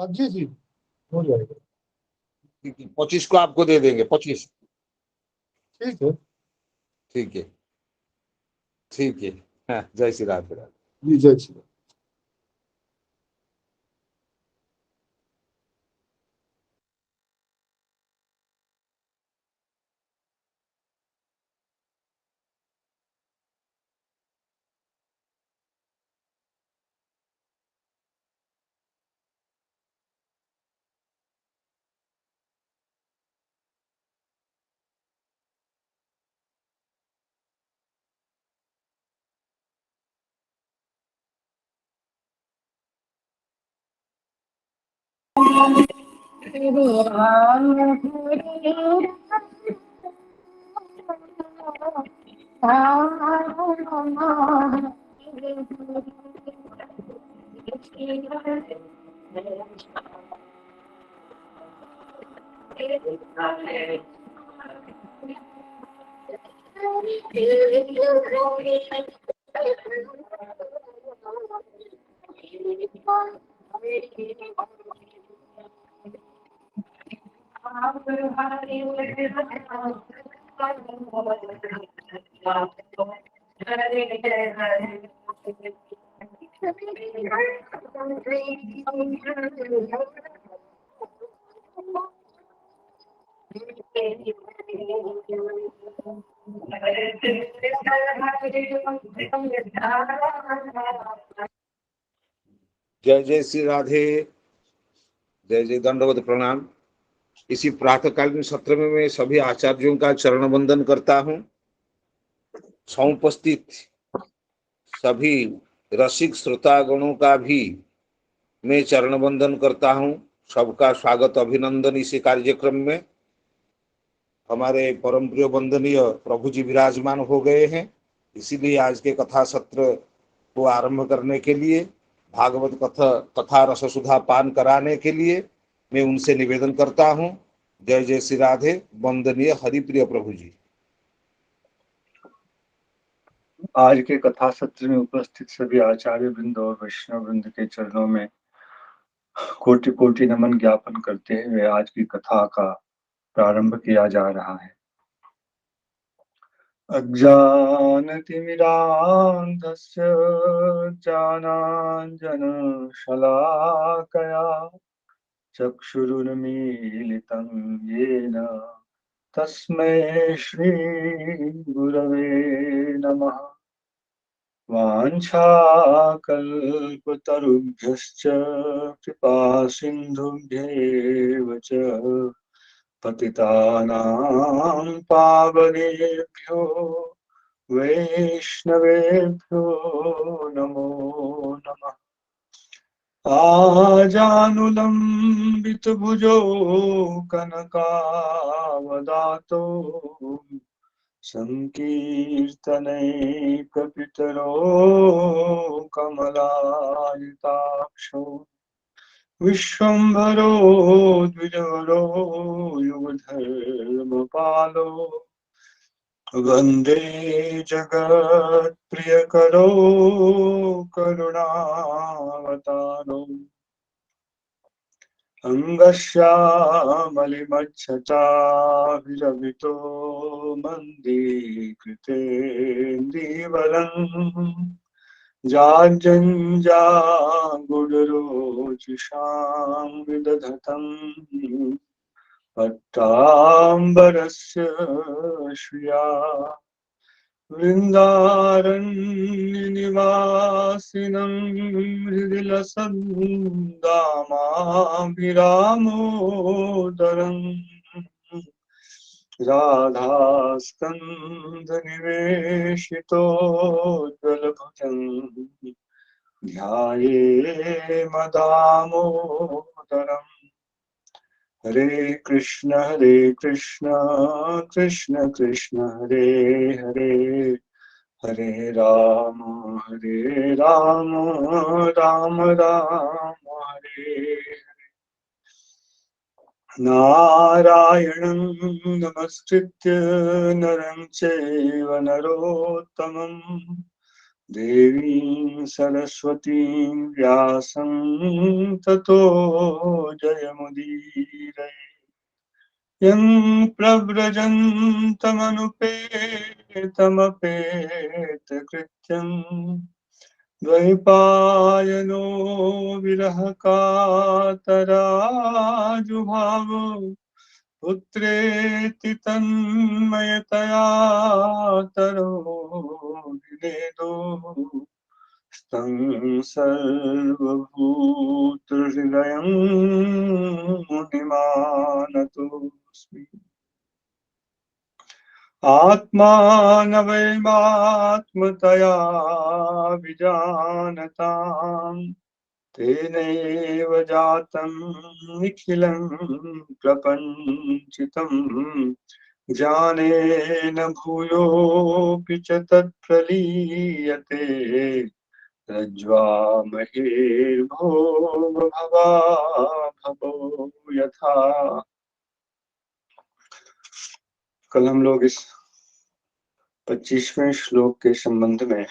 हाँ जी जी, हो जाएगा। 25 को आपको दे देंगे, 25। ठीक है। ठीक है, ठीक है। हाँ, जय श्री राधे। जी, जय श्री राम। जय जय श्री राधे। जय जय, दंडवत प्रणाम। इसी प्रातःकालीन सत्र में मैं सभी आचार्यों का चरण वंदन करता हूँ। समुपस्थित सभी रसिक श्रोतागणों का भी मैं चरण वंदन करता हूँ। सबका स्वागत, अभिनंदन इसी कार्यक्रम में। हमारे परम प्रिय वंदनीय प्रभु जी विराजमान हो गए हैं, इसीलिए आज के कथा सत्र को आरंभ करने के लिए, भागवत कथा रस सुधा पान कराने के लिए मैं उनसे निवेदन करता हूँ। जय जय श्री राधे। वंदनीय हरिप्रिय प्रभु जी। आज के कथा सत्र में उपस्थित सभी आचार्य वृंद और वैष्णव वृंद के चरणों में कोटि कोटि नमन ज्ञापन करते हुए आज की कथा का प्रारंभ किया जा रहा है। अज्ञानतिमिरान्धस्य ज्ञानाञ्जनशलाकया चक्षुरुन्मीलितं येन तस्मै श्रीगुरवे नमः। वाञ्छाकल्पतरुभ्यश्च कृपासिन्धुभ्येव च पतितानां पावनेभ्यो वैष्णवेभ्यो नमो नमः। आजानुलम्बितभुजो कनकावदातो संकीर्तनैकपितरो कमलायताक्षो विश्वम्भरो द्विजवरो युगधर्मपालो वन्दे जगत्प्रियकरो करुणावतारो अंगश्यामलिमच्छटाभिरभितो मन्दीकृतेन्दीवरम् जाज्जञ्जागुडरोचिषां विदधतम् पट्टाम्बरस्य श्रिया वृन्दारण्यनिवासिनं हृदि लसन्दामाभिरामोदरम् राधास्कन्धनिवेशितो जलभुजम् ध्यायेमदामोदरम्। हरे कृष्ण कृष्ण कृष्ण हरे हरे, हरे राम राम राम हरे हरे। नारायणं नमस्कृत्य नरं चैव नरोत्तमं देवीं सरस्वतीं व्यासं ततो जयमुदीरये। यं प्रव्रजन्तमनुपेतमपेतकृत्यम् द्वैपायनो विरह कातराजुभाव पुत्रेति तन्मयतया तरो विनेदो तं सर्वभूतहृदयं मुनिमानतोऽस्मि। आत्मानवैवात्मतया विजानताम् तेनैव जातं निखिलं प्रपञ्चितं ज्ञानेन भूयोऽपि च तत्प्रलीयते रज्ज्वामहेर्भोगभवा भवो यथा। कल हम लोग इस 25वें श्लोक के संबंध में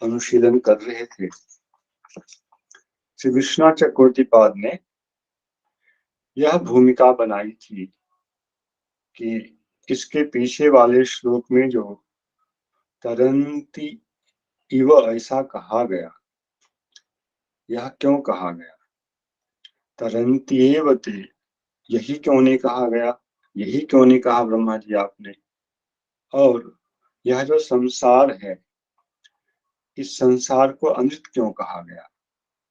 अनुशीलन कर रहे थे। श्री विश्वनाथ चक्रवर्तीपाद ने यह भूमिका बनाई थी कि इसके पीछे वाले श्लोक में जो तरंती इव ऐसा कहा गया, यह क्यों कहा गया? तरंत्येव ते, यही क्यों नहीं कहा गया? यही क्यों नहीं कहा ब्रह्मा जी आपने? और यह जो संसार है, इस संसार को अनित्य क्यों कहा गया?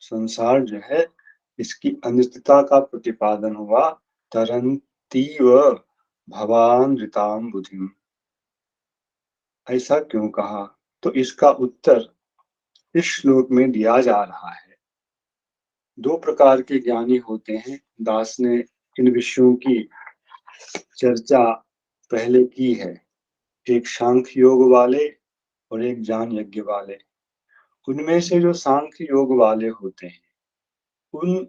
संसार जो है, इसकी अनित्यता का प्रतिपादन हुआ तरंतीव भवान ऋताम बुधिम, ऐसा क्यों कहा? तो इसका उत्तर इस श्लोक में दिया जा रहा है। दो प्रकार के ज्ञानी होते हैं। दास ने इन विषयों की चर्चा पहले की है, एक सांख्य योग वाले और एक ज्ञान यज्ञ वाले। उनमें से जो सांख्य योग वाले होते हैं, उन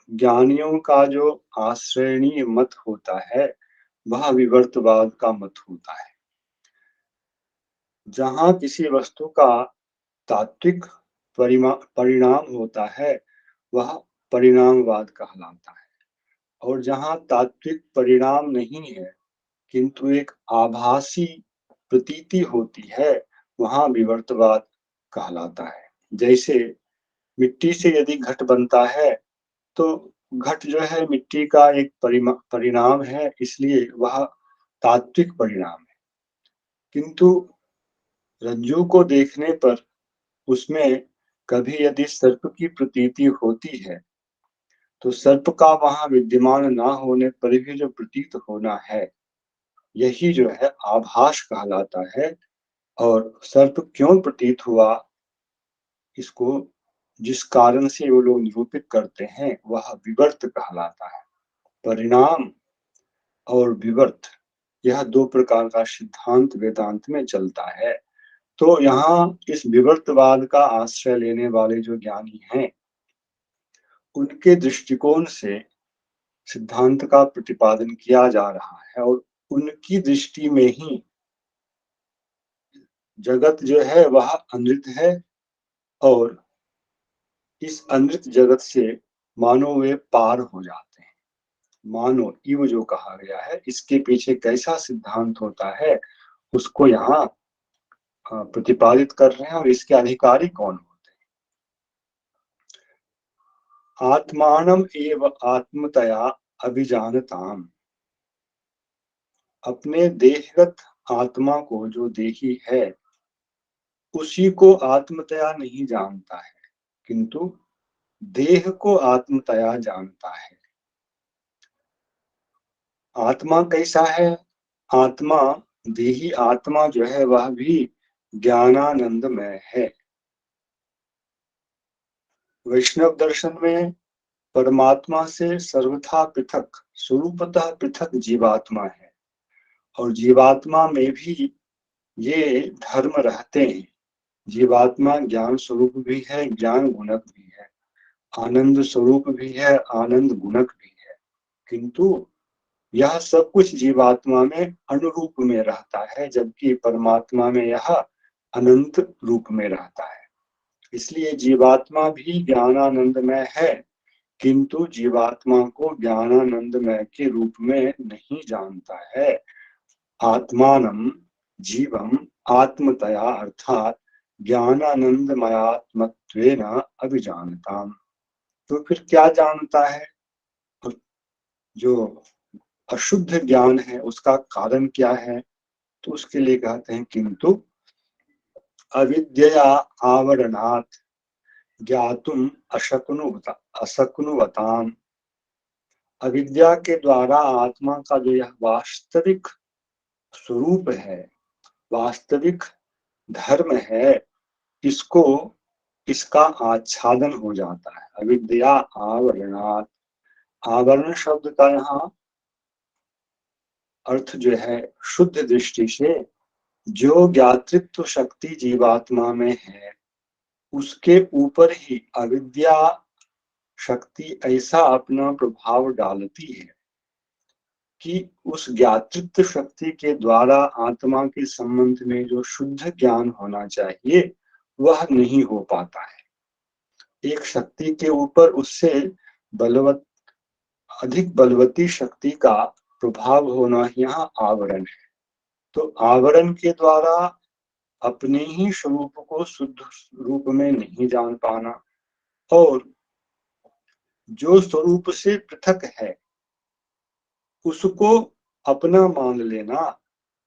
ज्ञानियों का जो आश्रयणीय मत होता है वह विवर्तवाद का मत होता है। जहां किसी वस्तु का तात्विक परिणाम होता है वह परिणामवाद कहलाता है, और जहां तात्विक परिणाम नहीं है किंतु एक आभासी प्रतीति होती है वहां विवर्तवाद कहलाता है। जैसे मिट्टी से यदि घट बनता है तो घट जो है मिट्टी का एक परिणाम है, इसलिए वह तात्विक परिणाम है। किंतु रज्जु को देखने पर उसमें कभी यदि सर्प की प्रतीति होती है तो सर्प का वहां विद्यमान ना होने पर भी जो प्रतीत होना है, यही जो है आभास कहलाता है। और सर्प क्यों प्रतीत हुआ, इसको जिस कारण से वो लोग निरूपित करते हैं वह विवर्त कहलाता है। परिणाम और विवर्त, यह दो प्रकार का सिद्धांत वेदांत में चलता है। तो यहाँ इस विवर्तवाद का आश्रय लेने वाले जो ज्ञानी हैं, उनके दृष्टिकोण से सिद्धांत का प्रतिपादन किया जा रहा है, और उनकी दृष्टि में ही जगत जो है वह अनृत है, और इस अनृत जगत से मानो वे पार हो जाते हैं। मानो इव जो कहा गया है, इसके पीछे कैसा सिद्धांत होता है उसको यहाँ प्रतिपादित कर रहे हैं, और इसके अधिकारी कौन होते हैं। आत्मानम एव आत्मतया अभिजानताम, अपने देहगत आत्मा को जो देही है उसी को आत्मतया नहीं जानता है, किंतु देह को आत्मतया जानता है। आत्मा कैसा है? आत्मा, देही आत्मा जो है वह भी ज्ञानानंदमय है। वैष्णव दर्शन में परमात्मा से सर्वथा पृथक, स्वरूपतः पृथक जीवात्मा है, और जीवात्मा में भी ये धर्म रहते हैं। जीवात्मा ज्ञान स्वरूप भी है, ज्ञान गुणक भी है, आनंद स्वरूप भी है, आनंद गुणक भी है, किंतु यह सब कुछ जीवात्मा में अनुरूप में रहता है, जबकि परमात्मा में यह अनंत रूप में रहता है। इसलिए जीवात्मा भी ज्ञानानंदमय है, किंतु जीवात्मा को ज्ञानानंदमय के रूप में नहीं जानता है। आत्मानं जीवम आत्मतया अर्थात ज्ञानानंदमयात्मत्वेन अभिजानताम। तो फिर क्या जानता है? जो अशुद्ध ज्ञान है उसका कारण क्या है? तो उसके लिए कहते हैं किंतु अविद्या आवरणात् ज्ञातुम अशक्नुवताम। अविद्या के द्वारा आत्मा का जो यह वास्तविक स्वरूप है, वास्तविक धर्म है, इसको इसका आच्छादन हो जाता है। अविद्या आवरणात्, आवरण शब्द का यहाँ अर्थ जो है शुद्ध दृष्टि से जो ज्ञातृत्व शक्ति जीवात्मा में है उसके ऊपर ही अविद्या शक्ति ऐसा अपना प्रभाव डालती है कि उस ज्ञातृत्व शक्ति के द्वारा आत्मा के संबंध में जो शुद्ध ज्ञान होना चाहिए वह नहीं हो पाता है। एक शक्ति के ऊपर उससे अधिक बलवती शक्ति का प्रभाव होना यहाँ आवरण है। तो आवरण के द्वारा अपने ही स्वरूप को शुद्ध रूप में नहीं जान पाना और जो स्वरूप से पृथक है उसको अपना मान लेना,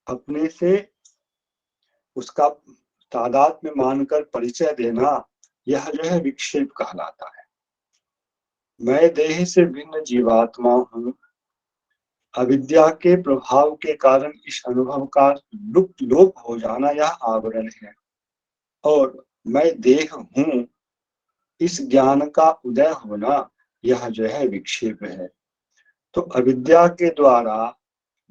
अपने से उसका तादाद में मानकर परिचय देना, यह जो है विक्षेप कहलाता है। मैं देह से भिन्न जीवात्मा हूँ। अविद्या के प्रभाव के कारण इस अनुभव का लोप हो जाना यह आवरण है और मैं देह हूँ इस ज्ञान का उदय होना यह जो है विक्षेप है। तो अविद्या के द्वारा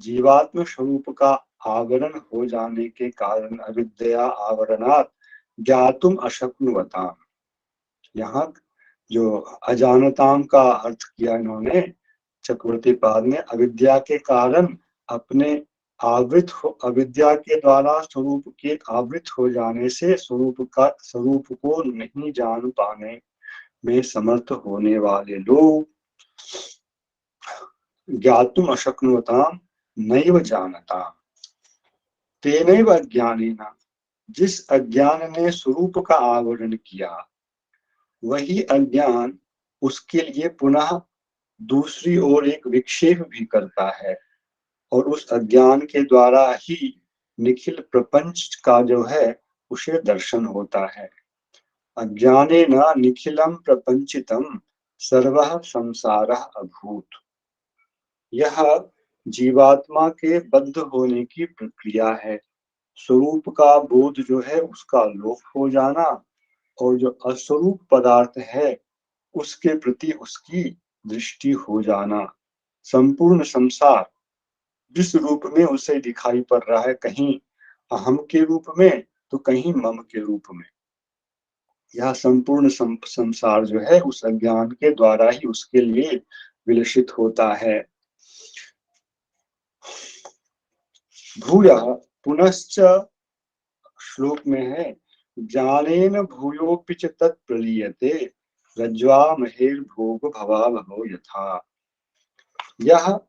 जीवात्म स्वरूप का आवरण हो जाने के कारण अविद्या आवरणात् ज्ञातुम अशक्नुवताम। यहाँ जो अजानताम का अर्थ किया इन्होंने चक्रवर्ती पाद ने, अविद्या के कारण अपने अविद्या के द्वारा स्वरूप के आवृत हो जाने से स्वरूप को नहीं जान पाने में समर्थ होने वाले लोग ज्ञातुम अशक्नुवताम नैव जानताम तेनैव अज्ञानेन। जिस अज्ञान ने स्वरूप का आवरण किया वही अज्ञान उसके लिए पुनः दूसरी ओर एक विक्षेप भी करता है और उस अज्ञान के द्वारा ही निखिल प्रपंच का जो है उसे दर्शन होता है। अज्ञानेन निखिलम प्रपंचितम सर्वः संसारः अभूत। यह जीवात्मा के बद्ध होने की प्रक्रिया है। स्वरूप का बोध जो है उसका लोप हो जाना और जो अस्वरूप पदार्थ है उसके प्रति उसकी दृष्टि हो जाना। संपूर्ण संसार जिस रूप में उसे दिखाई पड़ रहा है, कहीं अहम के रूप में तो कहीं मम के रूप में, यह संपूर्ण संसार जो है उस अज्ञान के द्वारा ही उसके लिए विलसित होता है। भूयः पुनश्च श्लोक में है ज्ञानेन भूयोऽपि च तत्प्रलीयते रज्ज्वा महेर्भोग भवा भवो यथा। यह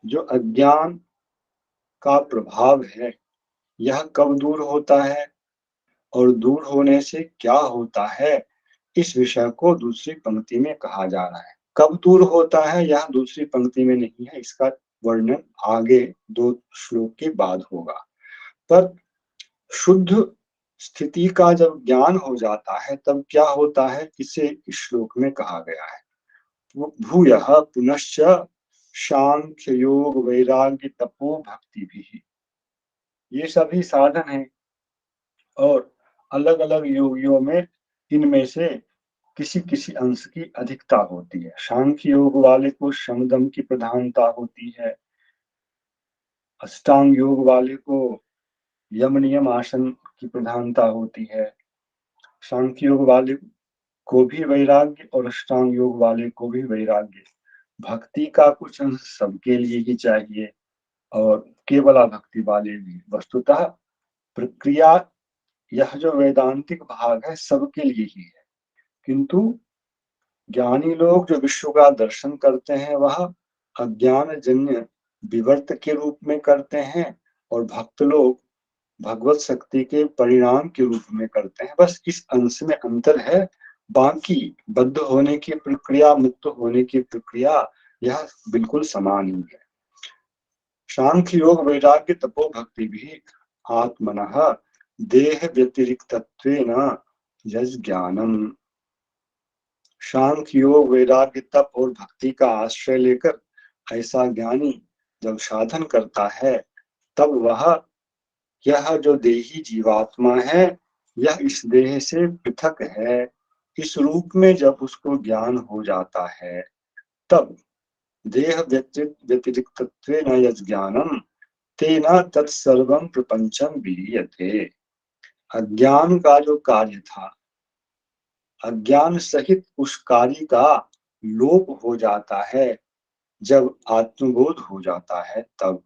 जो अज्ञान का प्रभाव है यह कब दूर होता है और दूर होने से क्या होता है, इस विषय को दूसरी पंक्ति में कहा जा रहा है। कब दूर होता है यह दूसरी पंक्ति में नहीं है, इसका वर्णन आगे 2 श्लोक के बाद होगा। पर शुद्ध स्थिति का जब ज्ञान हो जाता है तब क्या होता है, इसे इस श्लोक में कहा गया है। भूयः पुनश्च सांख्य योग वैराग्य तपो भक्ति भी, ये सभी साधन हैं और अलग अलग योगियों में इनमें से किसी किसी अंश की अधिकता होती है। सांख्य योग वाले को शमदम की प्रधानता होती है, अष्टांग योग वाले को यम नियम आसन की प्रधानता होती है, सांख्य योग वाले को भी वैराग्य और अष्टांग योग वाले को भी वैराग्य। भक्ति का कुछ अंश सबके लिए ही चाहिए और केवला भक्ति वाले भी। वस्तुतः प्रक्रिया यह जो वेदांतिक भाग है सबके लिए ही है, किंतु ज्ञानी लोग जो विश्व का दर्शन करते हैं वह अज्ञान जन्य विवर्त के रूप में करते हैं, और भक्त लोग भगवत शक्ति के परिणाम के रूप में करते हैं। बस इस अंश में अंतर है, बाकी बद्ध होने की प्रक्रिया, मुक्त होने की प्रक्रिया यह बिल्कुल समान ही है। सांख्य योग वैराग्य तपो भक्ति भी आत्मनः देह व्यतिरिक्तत्वेन यज ज्ञानम। सांख्य योग वैराग्य तप और भक्ति का आश्रय लेकर ऐसा ज्ञानी जब साधन करता है, तब वह यह जो देही जीवात्मा है यह इस देह से पृथक है, इस रूप में जब उसको ज्ञान हो जाता है, तब देह व्यतिरिक्तत्वेन यज् ज्ञानम तेन तत्सर्वं प्रपंचम विलीयते। अज्ञान का जो कार्य था, अज्ञान सहित उस कार्य का लोप हो जाता है जब आत्मबोध हो जाता है, तब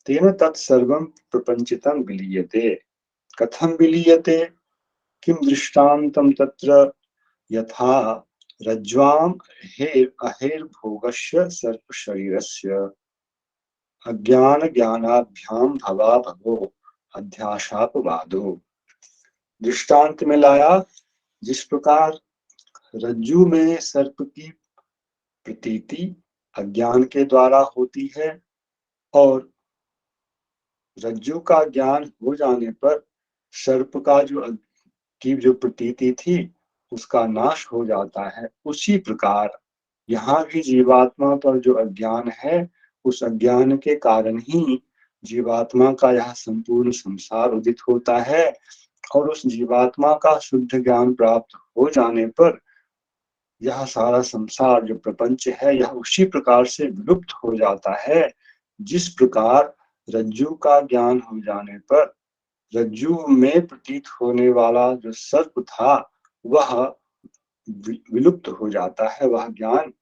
तेन तत्सर्वं प्रपंचितं विलीयते। कथं विलीयते? किं दृष्टान्तं तत्र? यथा रज्ज्वां अहेर्भोगस्य सर्पशरीरस्य अज्ञान ज्ञानाभ्याम भवा भवो अध्यासापवादो। दृष्टांत में लाया, जिस प्रकार रज्जु में सर्प की प्रतीति अज्ञान के द्वारा होती है, और रज्जु का ज्ञान हो जाने पर सर्प का जो प्रतीति थी उसका नाश हो जाता है, उसी प्रकार यहाँ भी जीवात्मा पर जो अज्ञान है, उस अज्ञान के कारण ही जीवात्मा का यह संपूर्ण संसार उदित होता है, और उस जीवात्मा का शुद्ध ज्ञान प्राप्त हो जाने पर यह सारा संसार जो प्रपंच है यह उसी प्रकार से विलुप्त हो जाता है, जिस प्रकार रज्जु का ज्ञान हो जाने पर रज्जु में प्रतीत होने वाला जो सर्प था वह विलुप्त हो जाता है, वह ज्ञान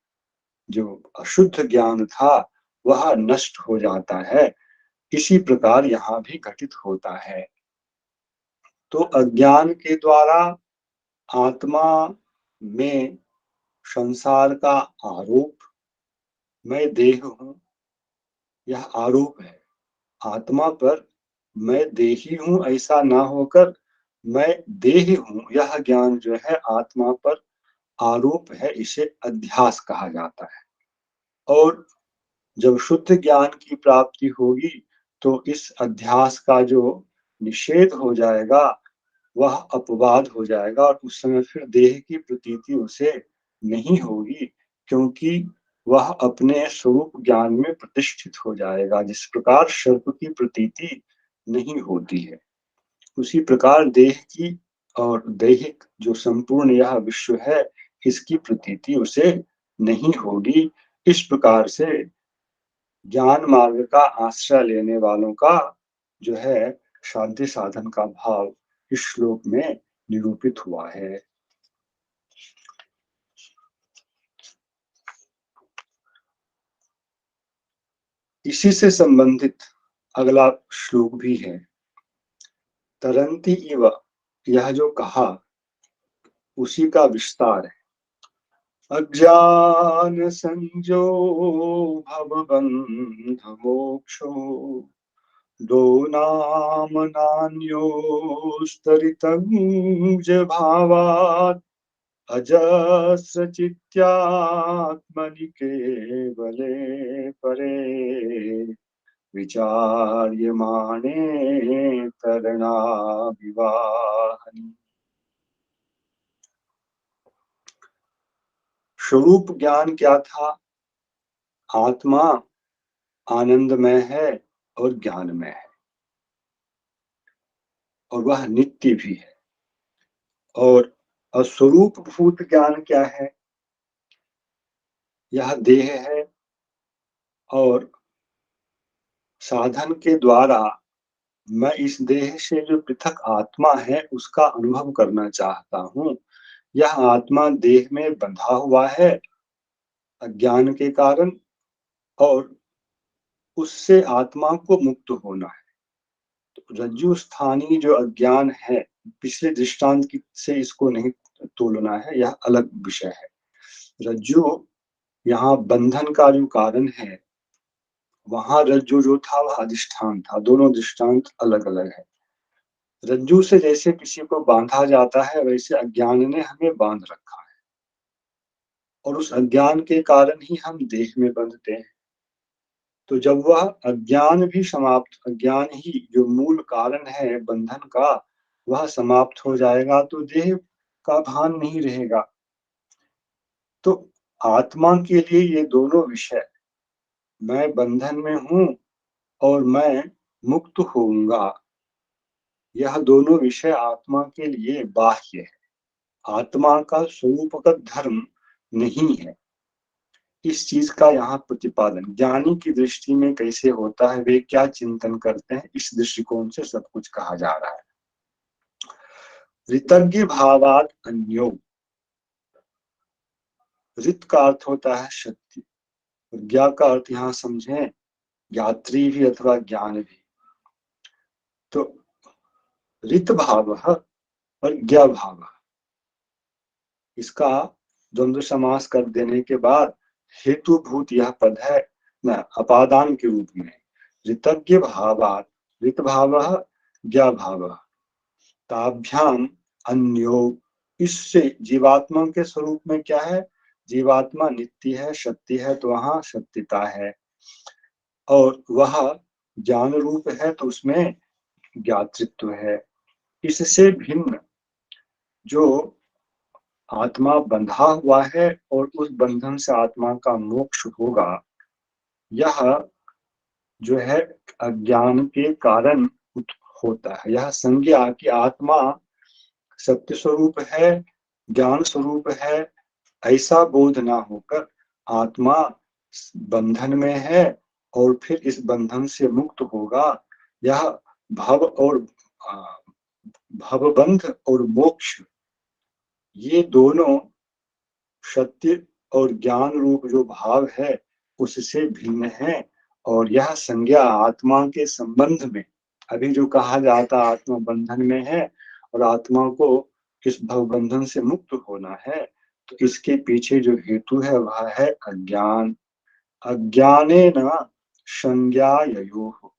जो अशुद्ध ज्ञान था वह नष्ट हो जाता है। इसी प्रकार यहाँ भी घटित होता है। तो अज्ञान के द्वारा आत्मा में संसार का आरोप, मैं देह हूँ, यह आरोप है। आत्मा पर मैं देही हूँ ऐसा ना होकर मैं देह हूँ, यह ज्ञान जो है आत्मा पर आरोप है, इसे अध्यास कहा जाता है। और जब शुद्ध ज्ञान की प्राप्ति होगी तो इस अध्यास का जो निषेध हो जाएगा वह अपवाद हो जाएगा, और उस समय फिर देह की प्रतीति उसे नहीं होगी, क्योंकि वह अपने स्वरूप ज्ञान में प्रतिष्ठित हो जाएगा। जिस प्रकार सर्प की प्रतीति नहीं होती है, उसी प्रकार देह की और दैहिक जो संपूर्ण यह विश्व है इसकी प्रतीति उसे नहीं होगी। इस प्रकार से ज्ञान मार्ग का आश्रय लेने वालों का जो है शांति साधन का भाव इस श्लोक में निरूपित हुआ है। इसी से संबंधित अगला श्लोक भी है, तरंती इव, यह जो कहा उसी का विस्तार है। अज्ञान संजो भवबंध मोक्षो दो नाम नान्योस्तरितंज भावात् अजस्र चित्यात्मनि केवले परे विचार्यमाणे तरणाभिवाहनि। स्वरूप ज्ञान क्या था? आत्मा आनंदमय है और ज्ञानमय है, और वह नित्य भी है। और स्वरूप भूत ज्ञान क्या है? यह देह है, और साधन के द्वारा मैं इस देह से जो पृथक आत्मा है उसका अनुभव करना चाहता हूँ। यह आत्मा देह में बंधा हुआ है अज्ञान के कारण, और उससे आत्मा को मुक्त होना है। तो रज्जु स्थानीय जो अज्ञान है, पिछले दृष्टांत से इसको नहीं तोलना है, यह अलग विषय है। रज्जु यहाँ बंधन का जो कारण है, वहां रज्जु जो था वह अधिष्ठान था। दोनों दृष्टांत अलग अलग है। रज्जु से जैसे किसी को बांधा जाता है, वैसे अज्ञान ने हमें बांध रखा है, और उस अज्ञान के कारण ही हम देह में बंधते हैं। तो जब वह अज्ञान भी समाप्त, अज्ञान ही जो मूल कारण है बंधन का, वह समाप्त हो जाएगा तो देह का भान नहीं रहेगा। तो आत्मा के लिए ये दोनों विषय, मैं बंधन में हूं और मैं मुक्त होऊंगा, यह दोनों विषय आत्मा के लिए बाह्य है, आत्मा का स्वरूपगत धर्म नहीं है। इस चीज का यहाँ प्रतिपादन ज्ञानी की दृष्टि में कैसे होता है, वे क्या चिंतन करते हैं, इस दृष्टिकोण से सब कुछ कहा जा रहा है। ऋतज्ञ भावात अन्यो, ऋत का अर्थ होता है शक्ति, ज्ञा का अर्थ यहाँ समझें ज्ञात्री भी अथवा ज्ञान भी। तो ऋत भाव और ज्ञा भाव, इसका द्वंद्व समास कर देने के बाद हेतुभूत यह पद है न अपादान के रूप में। ऋतज्ञ भावात, ऋत भाव ज्ञा भाव, ताभ्याम अन्यो, इससे जीवात्मा के स्वरूप में क्या है, जीवात्मा नित्य है, शक्ति है, तो वहां सत्यता है, और वह ज्ञान रूप है तो उसमें ज्ञातृत्व है। इससे भिन्न जो आत्मा बंधा हुआ है और उस बंधन से आत्मा का मोक्ष होगा, यह जो है अज्ञान के कारण होता है। यह संज्ञा कि आत्मा सत्य स्वरूप है, ज्ञान स्वरूप है, ऐसा बोध ना होकर आत्मा बंधन में है और फिर इस बंधन से मुक्त होगा, यह भव और भवबंध और मोक्ष, ये दोनों सत्य और ज्ञान रूप जो भाव है उससे भिन्न है। और यह संज्ञा आत्मा के संबंध में, अभी जो कहा जाता आत्मा बंधन में है और आत्मा को इस भवबंधन से मुक्त होना है, तो इसके पीछे जो हेतु है वह है अज्ञान। अज्ञानेन संज्ञाययोः,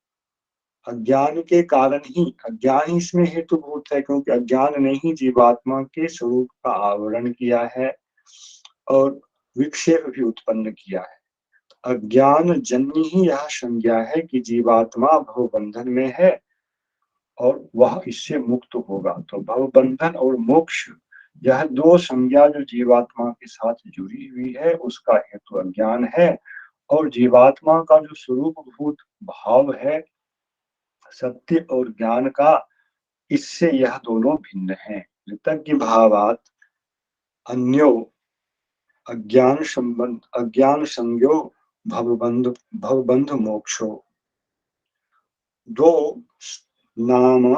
अज्ञान के कारण ही, अज्ञान ही इसमें हेतुभूत है, क्योंकि अज्ञान ने ही जीवात्मा के स्वरूप का आवरण किया है और विक्षेप भी उत्पन्न किया है। अज्ञान जन्य ही यह संज्ञा है कि जीवात्मा भवबंधन में है और वह इससे मुक्त होगा। तो भवबंधन और मोक्ष, यह दो संज्ञा जो जीवात्मा के साथ जुड़ी हुई है, उसका हेतु अज्ञान है। और जीवात्मा का जो स्वरूप भूत भाव है सत्य और ज्ञान का, इससे यह दोनों भिन्न हैं। कृतज्ञ भावात अन्यो अज्ञान संबंध, अज्ञान संज्ञो भवबंध मोक्षो, दो नाम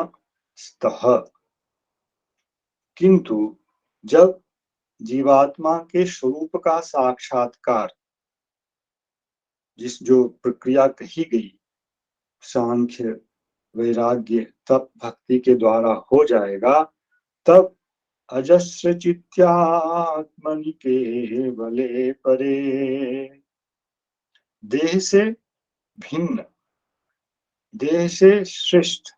स्तः। किंतु जब जीवात्मा के स्वरूप का साक्षात्कार, जिस जो प्रक्रिया कही गई सांख्य वैराग्य तप भक्ति के द्वारा हो जाएगा, तब अजस्र चित्यात्मनि केवले परे, देह से भिन्न, देह से श्रेष्ठ,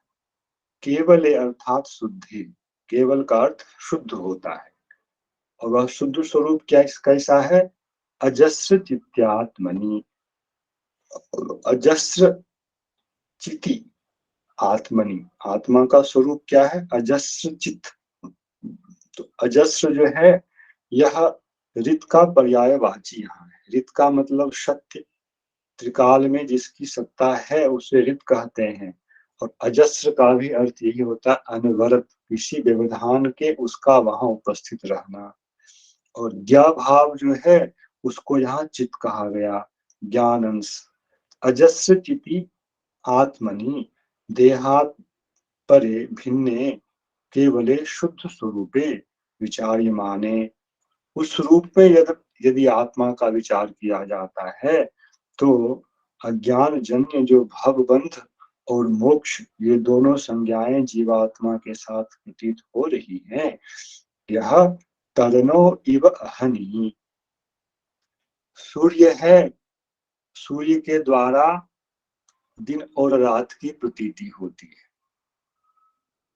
केवल अर्थात शुद्धि, केवल का अर्थ शुद्ध होता है, और वह शुद्ध स्वरूप क्या कैसा है, अजस्र चित्यात्मनि, अजस्र चिति आत्मनि, आत्मा का स्वरूप क्या है, अजस्र चित। तो अजस्र जो है यह ऋत का पर्यायवाची यहाँ है। ऋत का मतलब सत्य, त्रिकाल में जिसकी सत्ता है उसे ऋत कहते हैं। और अजस्र का भी अर्थ यही होता है अनवरत, किसी व्यवधान के उसका वहां उपस्थित रहना। और ज्ञा भाव जो है उसको यहाँ चित कहा गया, ज्ञान अंश। अजस्र चिति आत्मनि देहात परे भिन्ने केवले शुद्ध स्वरूपे विचार्यमाने, उस रूप में यदि आत्मा का विचार किया जाता है तो अज्ञान जन्य जो भवबंध और मोक्ष, ये दोनों संज्ञाएं जीवात्मा के साथ प्रतीत हो रही हैं। यह तदनो इव अहनि, सूर्य है, सूर्य के द्वारा दिन और रात की प्रतीति होती है,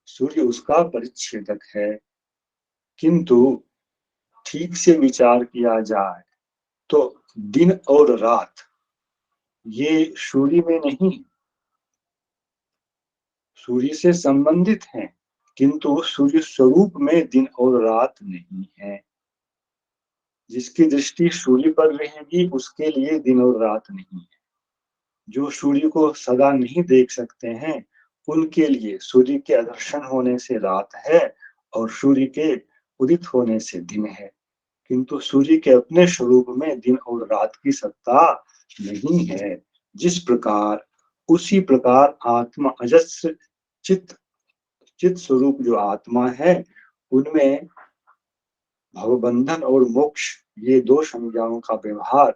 सूर्य उसका परिच्छेदक है। किंतु ठीक से विचार किया जाए तो दिन और रात ये सूर्य में नहीं, सूर्य से संबंधित हैं, किंतु सूर्य स्वरूप में दिन और रात नहीं है। जिसकी दृष्टि सूर्य पर रहेगी उसके लिए दिन और रात नहीं है। जो सूर्य को सदा नहीं देख सकते हैं उनके लिए सूर्य के अदर्शन होने से रात है और सूर्य के उदित होने से दिन है। किंतु सूर्य के अपने स्वरूप में दिन और रात की सत्ता नहीं है। जिस प्रकार उसी प्रकार आत्मा अजस्र चित चित स्वरूप जो आत्मा है उनमें भवबंधन और मोक्ष ये दो संज्ञाओं का व्यवहार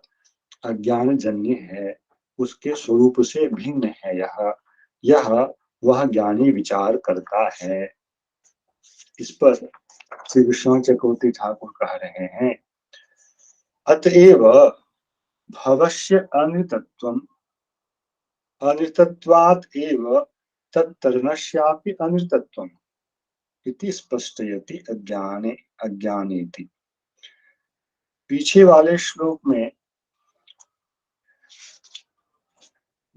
अज्ञान जन्य है, उसके स्वरूप से भिन्न है। यह वह ज्ञानी विचार करता है। इस पर श्री विश्वनाथ चक्रवर्ती ठाकुर कह रहे हैं, अतएव भवस्य अनित्यत्वम् अनित्यत्वात् एव तत्तरणस्यापि अनित्यत्वम् इति स्पष्टयति अज्ञानेति। पीछे वाले श्लोक में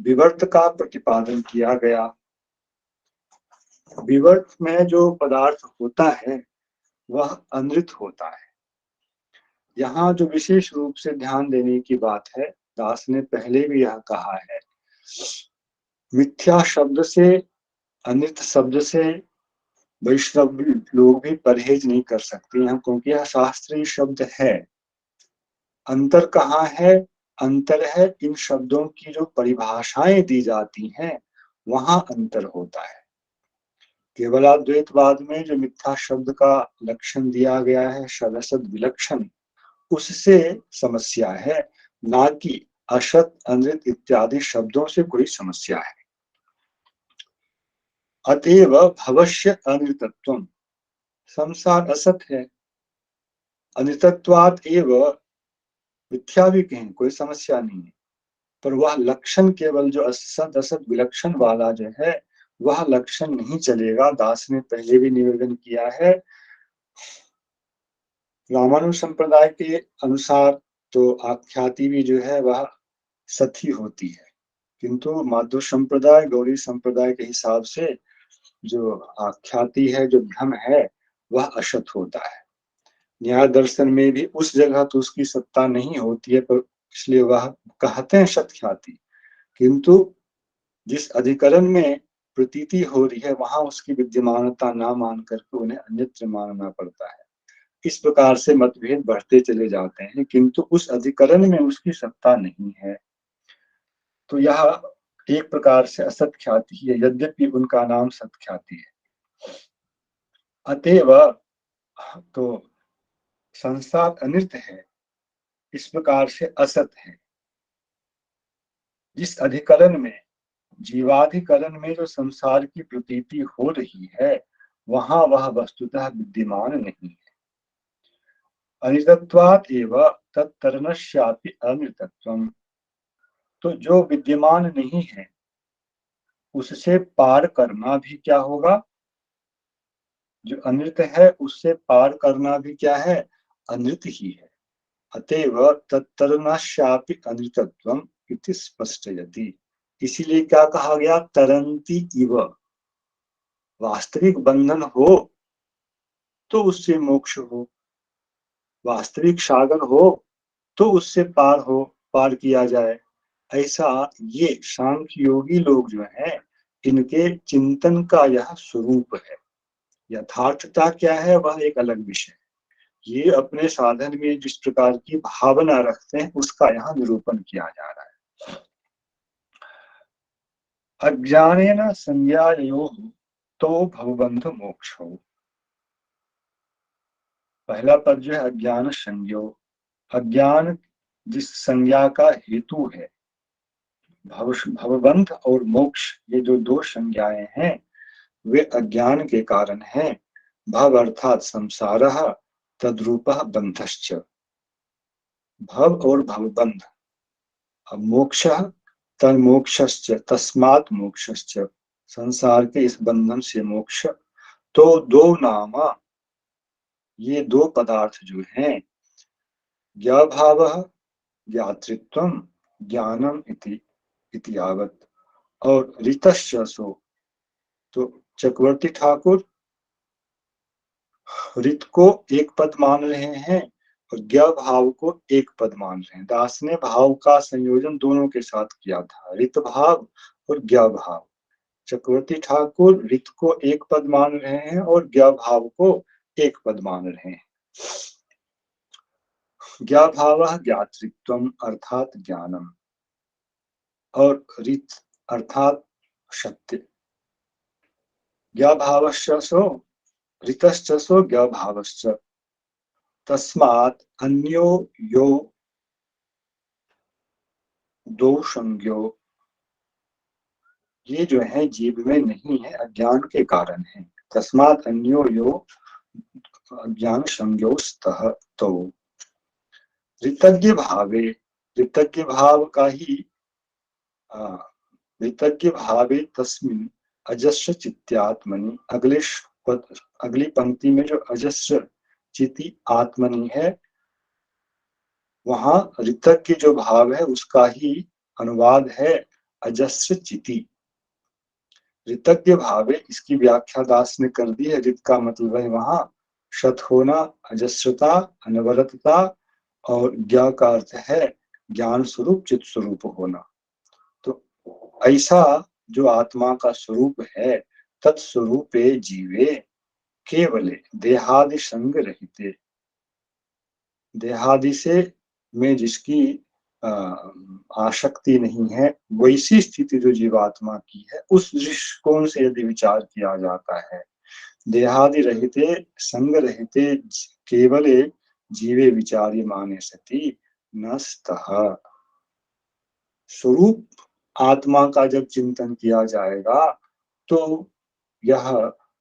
विवर्त का प्रतिपादन किया गया। विवर्त में जो पदार्थ होता है वह अनृत होता है। यहाँ जो विशेष रूप से ध्यान देने की बात है, दास ने पहले भी यह कहा है, मिथ्या शब्द से, अनृत शब्द से वैष्णव लोग भी परहेज नहीं कर सकते हैं, क्योंकि यह शास्त्रीय शब्द है। अंतर कहाँ है? अंतर है इन शब्दों की जो परिभाषाएं दी जाती हैं वहां अंतर होता है। केवलाद्वैतवाद में जो मिथ्या शब्द का लक्षण दिया गया है, सदसद विलक्षण, उससे समस्या है, ना कि असत, अनृत इत्यादि शब्दों से कोई समस्या है। अतएव भवस्य अनृतत्वम्, संसार असत है, अनृतत्वात् एव मिथ्या भी कहें कोई समस्या नहीं है, पर वह लक्षण केवल जो असत असत विलक्षण वाला जो है वह लक्षण नहीं चलेगा। दास ने पहले भी निवेदन किया है, रामानुज संप्रदाय के अनुसार तो आख्याति भी जो है वह सती होती है, किंतु माध्व संप्रदाय, गौरी संप्रदाय के हिसाब से जो आख्याति है, जो भ्रम है, वह असत होता है। न्याय दर्शन में भी उस जगह तो उसकी सत्ता नहीं होती है, पर इसलिए वह कहते हैं सत्ख्याति, किंतु जिस अधिकरण में प्रतीति हो रही है वहां उसकी विद्यमानता ना मान करके उन्हें अन्यत्र मानना पड़ता है। इस प्रकार से मतभेद बढ़ते चले जाते हैं, किंतु उस अधिकरण में उसकी सत्ता नहीं है। तो यह एक प्रकार से असत ख्याति है, यद्यपि उनका नाम सत्ख्याति है। अतएव तो संसार अनित्य है, इस प्रकार से असत है। जिस अधिकरण में, जीवाधिकरण में जो संसार की प्रतीति हो रही है वहां वह वस्तुतः विद्यमान नहीं है। अनित्यत्वात् एव तत्तरणस्यापि अनित्यत्वम्, तो जो विद्यमान नहीं है उससे पार करना भी क्या होगा? जो अनृत है उससे पार करना भी क्या है? अनृत ही है। अतएव तत्तरणस्यापि अनृतत्वम् इति स्पष्टयति। इसीलिए क्या कहा गया? तरंती इव। वास्तविक बंधन हो तो उससे मोक्ष हो, वास्तविक सागर हो तो उससे पार किया जाए। ऐसा ये सांख्य योगी लोग जो हैं इनके चिंतन का यह स्वरूप है। यथार्थता क्या है वह एक अलग विषय। ये अपने साधन में जिस प्रकार की भावना रखते हैं उसका यहाँ निरूपण किया जा रहा है। अज्ञानेन संज्ञायोः तो भवबंध मोक्षो। पहला पद जो है अज्ञान संज्ञो, अज्ञान जिस संज्ञा का हेतु है भवबंध और मोक्ष, ये जो दो संज्ञाएं हैं वे अज्ञान के कारण हैं। भव अर्थात संसारः, तद्रूपः बंधश्च। भव और भवबंध, अब मोक्षः तन्मोक्षश्च, तस्मात् मोक्षश्च, संसार के इस बंधन से मोक्ष। तो दो नामा, ये दो पदार्थ जो हैं, ज्ञाभावः ज्ञातृत्वम ज्ञानम इति यावत्, और ऋतश्च सो, तो चक्रवर्ती ठाकुर ऋत को एक पद मान रहे हैं और ज्ञ भाव को एक पद मान रहे हैं। दास ने भाव का संयोजन दोनों के साथ किया था, ऋत भाव और ज्ञ भाव। चक्रवर्ती ठाकुर ऋत को एक पद मान रहे हैं और ज्ञ भाव को एक पद मान रहे हैं। ज्ञ भाव ज्ञातृत्वम अर्थात ज्ञानम, और ऋत अर्थात सत्य। ज्ञ भावश्च सो ऋतश्च सो ज्ञ भावश्च, तस्मात् अन्यो यो दो संज्ञो, ये जो है जीव में नहीं है, अज्ञान के कारण है। तस्मात् अन्यो यो अज्ञान संज्ञोस्तः, तो ऋतज्ञ भावे, ऋतज्ञ भाव का ही ऋतज्ञ भावे तस्मिन् अजस्र चित्त्यात्मनि, अगली पंक्ति में जो अजस्र चिति आत्मनि है, वहां ऋतज्ञ जो भाव है उसका ही अनुवाद है अजस्र चिति। ऋतज्ञ भावे, इसकी व्याख्या दास ने कर दी है। ऋत का मतलब है वहां शत होना, अजस्रता, अनवरतता, और ज्ञा का अर्थ है ज्ञान स्वरूप, चित स्वरूप होना। तो ऐसा जो आत्मा का स्वरूप है, तत्स्वरूपे जीवे केवले देहादि संग रहते, देहादि से में जिसकी आसक्ति नहीं है, वैसी स्थिति जो जीवात्मा की है, उस दृष्टिकोण से यदि विचार किया जाता है, देहादि रहते संग रहते केवले जीवे विचार्य माने सती नस्तः। स्वरूप आत्मा का जब चिंतन किया जाएगा तो यह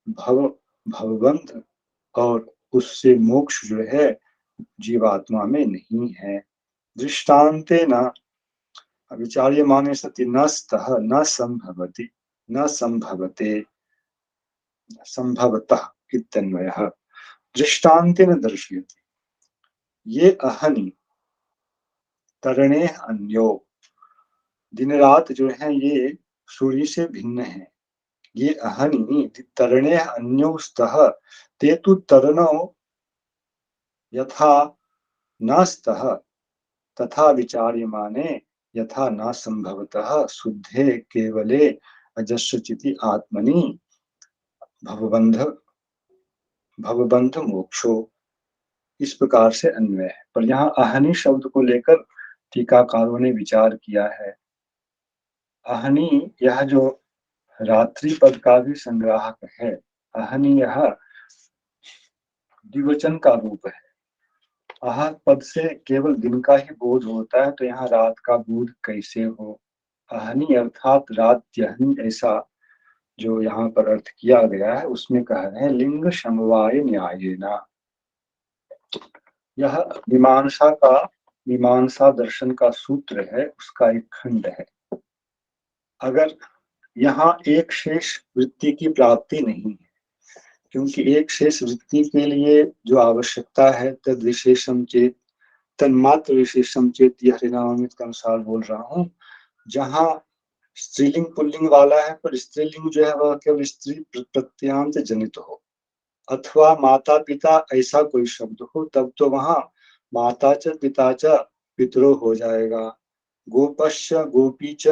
भवबंध और उससे मोक्ष जो है जीवात्मा में नहीं है। दृष्टान्ते न विचार्य माने सति न स्तः न संभवति न संभवते संभवतः इत्यन्वयः। दृष्टान्तेन दर्शयति, ये अहनि तरणे अन्यो, दिन रात जो है ये सूर्य से भिन्न है। ये अहनि तरणे अन्यो स्तः, ते तु तरणो यथा न स्तः तथा विचार्यमाने यथा न संभवतः शुद्धे केवले अजस्रचिति आत्मनि भवबंध मोक्षो। इस प्रकार से अन्वय है। पर यहाँ अहनि शब्द को लेकर टीकाकारों ने विचार किया है। अहनि, यह जो रात्रि पद का भी संग्राहक है। अहनि यह द्विवचन का रूप है। आह पद से केवल दिन का ही बोध होता है, तो यहाँ रात का बोध कैसे हो। अहनि अर्थात रात्यहनि, ऐसा जो यहाँ पर अर्थ किया गया है उसमें कह रहे हैं लिंग समवाय न्यायेना। यह मीमांसा दर्शन का सूत्र है, उसका एक खंड है। अगर यहाँ एक शेष वृत्ति की प्राप्ति नहीं है, क्योंकि एक शेष वृत्ति के लिए जो आवश्यकता है तद विशेषम चेत, तन्मात्र विशेषम चेत, यह हरिनामित के अनुसार बोल रहा हूँ। जहाँ स्त्रीलिंग पुल्लिंग वाला है, पर स्त्रीलिंग जो है वह केवल स्त्री प्रत्यांत जनित हो, अथवा माता पिता ऐसा कोई शब्द हो, तब तो वहां माता च पिता च पितरो हो जाएगा, गोपश्च गोपी च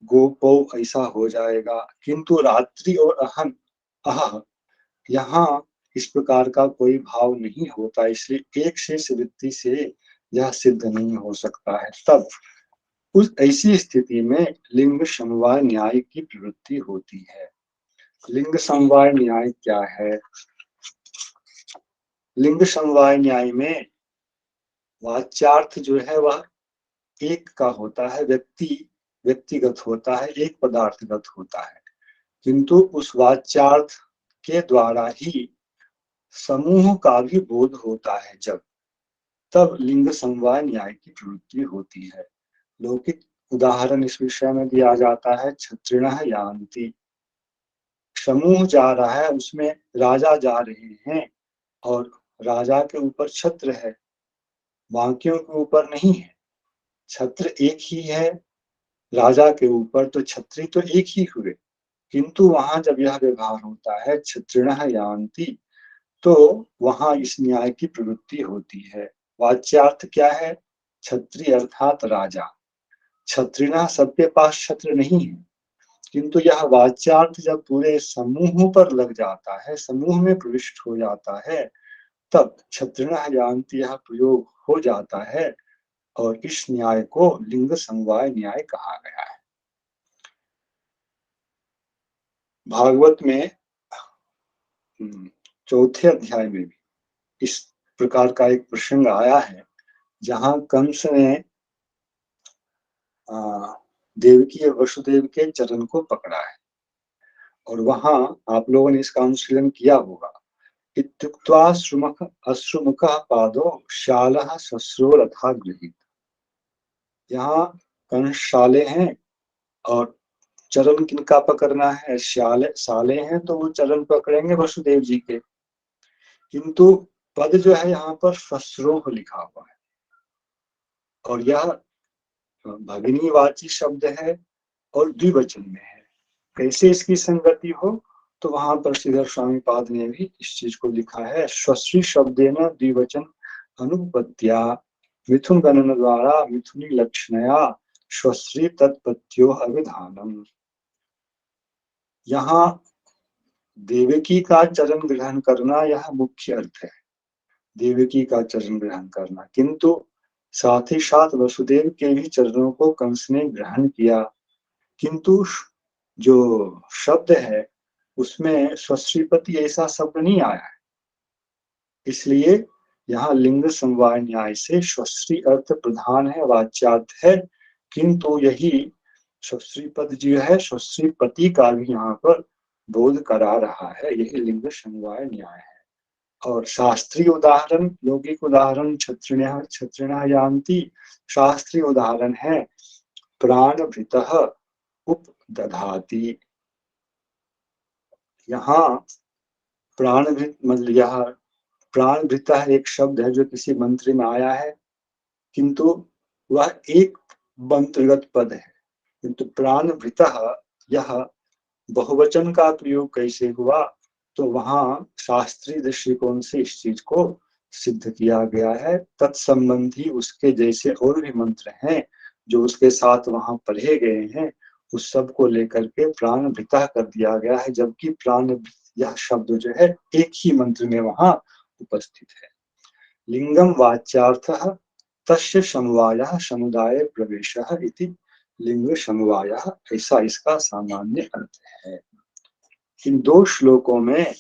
गोपौ ऐसा हो जाएगा। किंतु रात्रि और अहन अह, यहाँ इस प्रकार का कोई भाव नहीं होता, इसलिए एक शेष वृत्ति से यह सिद्ध नहीं हो सकता है। तब उस ऐसी स्थिति में लिंग समवाय न्याय की प्रवृत्ति होती है। लिंग समवाय न्याय क्या है? लिंग समवाय न्याय में वाच्यार्थ जो है वह एक का होता है। व्यक्ति व्यक्तिगत होता है, एक पदार्थगत होता है, किंतु उस वाच्यार्थ के द्वारा ही समूह का भी बोध होता है। जब तब लिंग समवाय न्याय की प्रवृत्ति होती है। लौकिक उदाहरण इस विषय में दिया जाता है, क्षत्रिणः यान्ति। समूह जा रहा है, उसमें राजा जा रहे हैं और राजा के ऊपर छत्र है, बाकियों के ऊपर नहीं है। छत्र एक ही है राजा के ऊपर, तो छत्री तो एक ही हुए, किंतु वहां जब यह व्यवहार होता है क्षत्रिणः यान्ति, तो वहां इस न्याय की प्रवृत्ति होती है। वाच्यार्थ क्या है? छत्री अर्थात राजा। छत्रिणः सबके पास छत्र नहीं है, किंतु यह वाच्यार्थ जब पूरे समूह पर लग जाता है, समूह में प्रविष्ट हो जाता है, तब छत्रिणः यान्ति यह प्रयोग हो जाता है और इस न्याय को लिंग समवाय न्याय कहा गया है। भागवत में चौथे अध्याय में भी इस प्रकार का एक प्रसंग आया है, जहां कंस ने देवकी और वसुदेव के चरण को पकड़ा है, और वहां आप लोगों ने इसका अनुशीलन किया होगा। इत्युक्त्वा अश्रुमुखः पादो शालः शश्रोरथा गृहीत। यहाँ कंस शाले हैं और चरण किनका पकड़ना है? शाले हैं तो वो चरण पकड़ेंगे वसुदेव जी के, किंतु पद जो है यहाँ पर शश्रोह लिखा हुआ है, और यह भगिनीवाची शब्द है और द्विवचन में है। कैसे इसकी संगति हो? तो वहां पर श्रीधर स्वामी पाद ने भी इस चीज को लिखा है, स्वश्री शब्देन द्विवचन अनुपत्या मिथुन गणन द्वारा मिथुनी लक्षणया स्वश्री तत्पत्यो अविधानम। यहाँ देवकी का चरण ग्रहण करना यह मुख्य अर्थ है, देवकी का चरण ग्रहण करना, किंतु साथ ही साथ वसुदेव के भी चरणों को कंस ने ग्रहण किया, किंतु जो शब्द है उसमें स्वश्रीपति ऐसा शब्द नहीं आया है। इसलिए यहाँ लिंग समवाय न्याय से स्वश्री अर्थ प्रधान है, वाच्यार्थ है, किंतु यही स्वश्रीपद जो है स्वश्रीपति का भी यहाँ पर बोध करा रहा है, यही लिंग समवाय न्याय है। और शास्त्रीय उदाहरण, लौकिक उदाहरण क्षत्रिणः यान्ति, शास्त्रीय उदाहरण है प्राणभृतः उपदधाति। यहाँ प्राणभृत मतलब यह प्राणभृतः एक शब्द है जो किसी मंत्र में आया है, किंतु वह एक मंत्रगत पद है, किंतु प्राणभृतः यह बहुवचन का प्रयोग कैसे हुआ? तो वहां शास्त्रीय दृष्टिकोण से इस चीज को सिद्ध किया गया है। तत्संबंधी उसके जैसे और भी मंत्र हैं जो उसके साथ वहां पढ़े गए हैं, उस सब को लेकर के प्राणभृतः कर दिया गया है, जबकि प्राण यह शब्द जो है एक ही मंत्र में वहां उपस्थित है। लिंगम वाच्यार्थः तस्य समवायः समुदाय प्रवेशः इति लिंग समवायः, ऐसा इसका सामान्य अर्थ है। इन दो श्लोकों में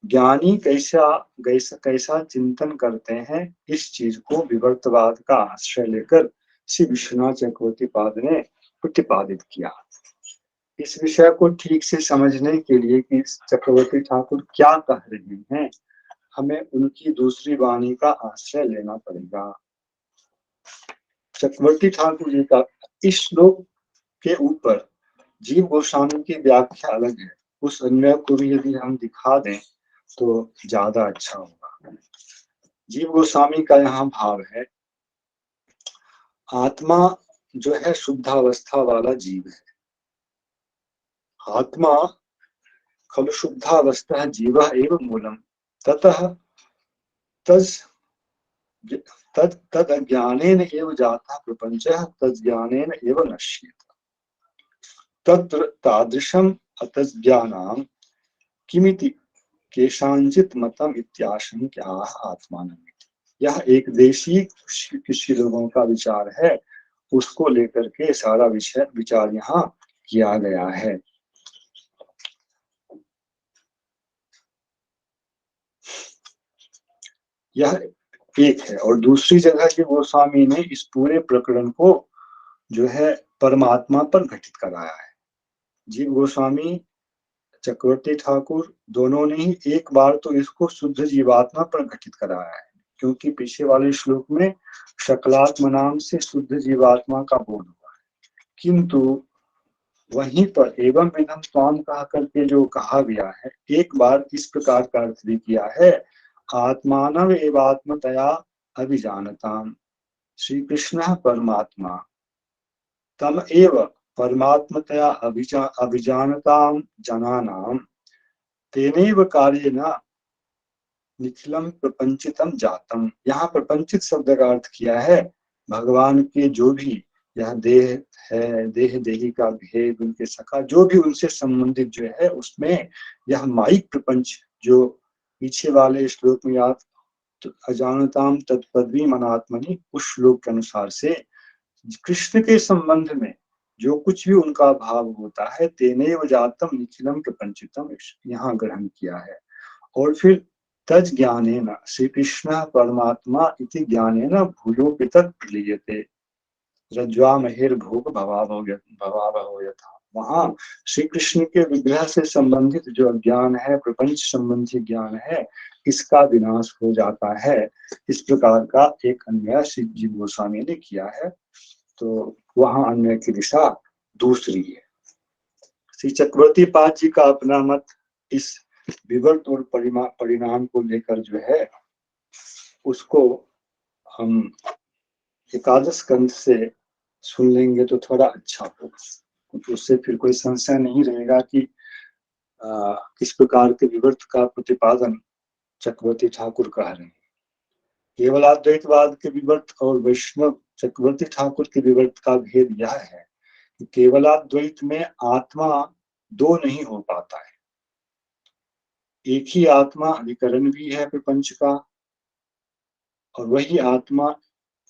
ज्ञानी कैसा चिंतन करते हैं, इस चीज को विवर्तवाद का आश्रय लेकर श्री विश्वनाथ चक्रवर्ती पाद ने प्रतिपादित किया। इस विषय को ठीक से समझने के लिए कि चक्रवर्ती ठाकुर क्या कह रहे हैं, हमें उनकी दूसरी वाणी का आश्रय लेना पड़ेगा। चक्रवर्ती ठाकुर जी का इस श्लोक के ऊपर जीव गोस्वामी की व्याख्या अलग है, उस अन्वय को भी यदि हम दिखा दें तो ज्यादा अच्छा होगा। जीव गोस्वामी का यहाँ भाव है, आत्मा जो है शुद्धावस्था वाला जीव है। आत्मा खलु शुद्धावस्था जीव एव मूलम ततः तद ज्ञानेन एव जाता प्रपंचः तज्ज्ञानेन एव नश्येत। तत्र तादृशम् अतज्ज्ञानां किमिति केषांचित् मतम इत्याशंक्याः आत्मानमिति। यह एक देशी किसी लोगों का विचार है, उसको लेकर के सारा विचार यहाँ किया गया है। यह एक है, और दूसरी जगह के गोस्वामी ने इस पूरे प्रकरण को जो है परमात्मा पर घटित कराया है। जीव गोस्वामी, चक्रवर्ती ठाकुर दोनों ने ही एक बार तो इसको शुद्ध जीवात्मा पर घटित कराया है, क्योंकि पीछे वाले श्लोक में शकलात्म नाम से शुद्ध जीवात्मा का बोध हुआ है। किंतु वहीं पर एवं विधम स्वाम कहा करके जो कहा गया है, एक बार इस प्रकार का अर्थ भी किया है, आत्मानव एवात्मतया अभिजानताम। श्री कृष्ण परमात्मा तम एव परमात्मतया अभिजानताम जनानाम तेनैव कार्येन निखिलम प्रपंचितम जातम। यहाँ प्रपंचित शब्द का अर्थ किया है भगवान के जो भी यह देह है, देह देही का भेद, उनके सखा जो भी उनसे संबंधित जो है, उसमें यह माइक प्रपंच जो पीछे वाले श्लोक में याद अजानताम तत्पदवी मनात्मनि, उस श्लोक के अनुसार से कृष्ण के संबंध में जो कुछ भी उनका भाव होता है, तेनैव जातम निखिलम प्रपंचितम, यहाँ ग्रहण किया है। और फिर तज ज्ञानेन, श्री कृष्ण परमात्मा इति ज्ञानेन भूयोपितत् प्रलीयते रज्ज्वामहेर्भोग भवावहो यथा। वहाँ श्री कृष्ण के विग्रह से संबंधित जो ज्ञान है, प्रपंच संबंधी ज्ञान है, इसका विनाश हो जाता है। इस प्रकार का एक अन्वय श्री जीव गोस्वामी ने किया है, तो वहाँ अन्वय की दिशा दूसरी है। श्री चक्रवर्ती पाद जी का अपना मत इस विवर्त और परिणाम को लेकर जो है, उसको हम एकादश स्कंध से सुन लेंगे तो थोड़ा अच्छा होगा, क्योंकि उससे फिर कोई संशय नहीं रहेगा कि किस प्रकार के विवर्त का प्रतिपादन चक्रवर्ती ठाकुर कह रहे हैं। केवलाद्वैतवाद के विवर्त और वैष्णव चक्रवर्ती ठाकुर के विवर्त का भेद यह है कि केवलाद्वैत में आत्मा दो नहीं हो पाता है, एक ही आत्मा अधिकरण भी है प्रपंच का, और वही आत्मा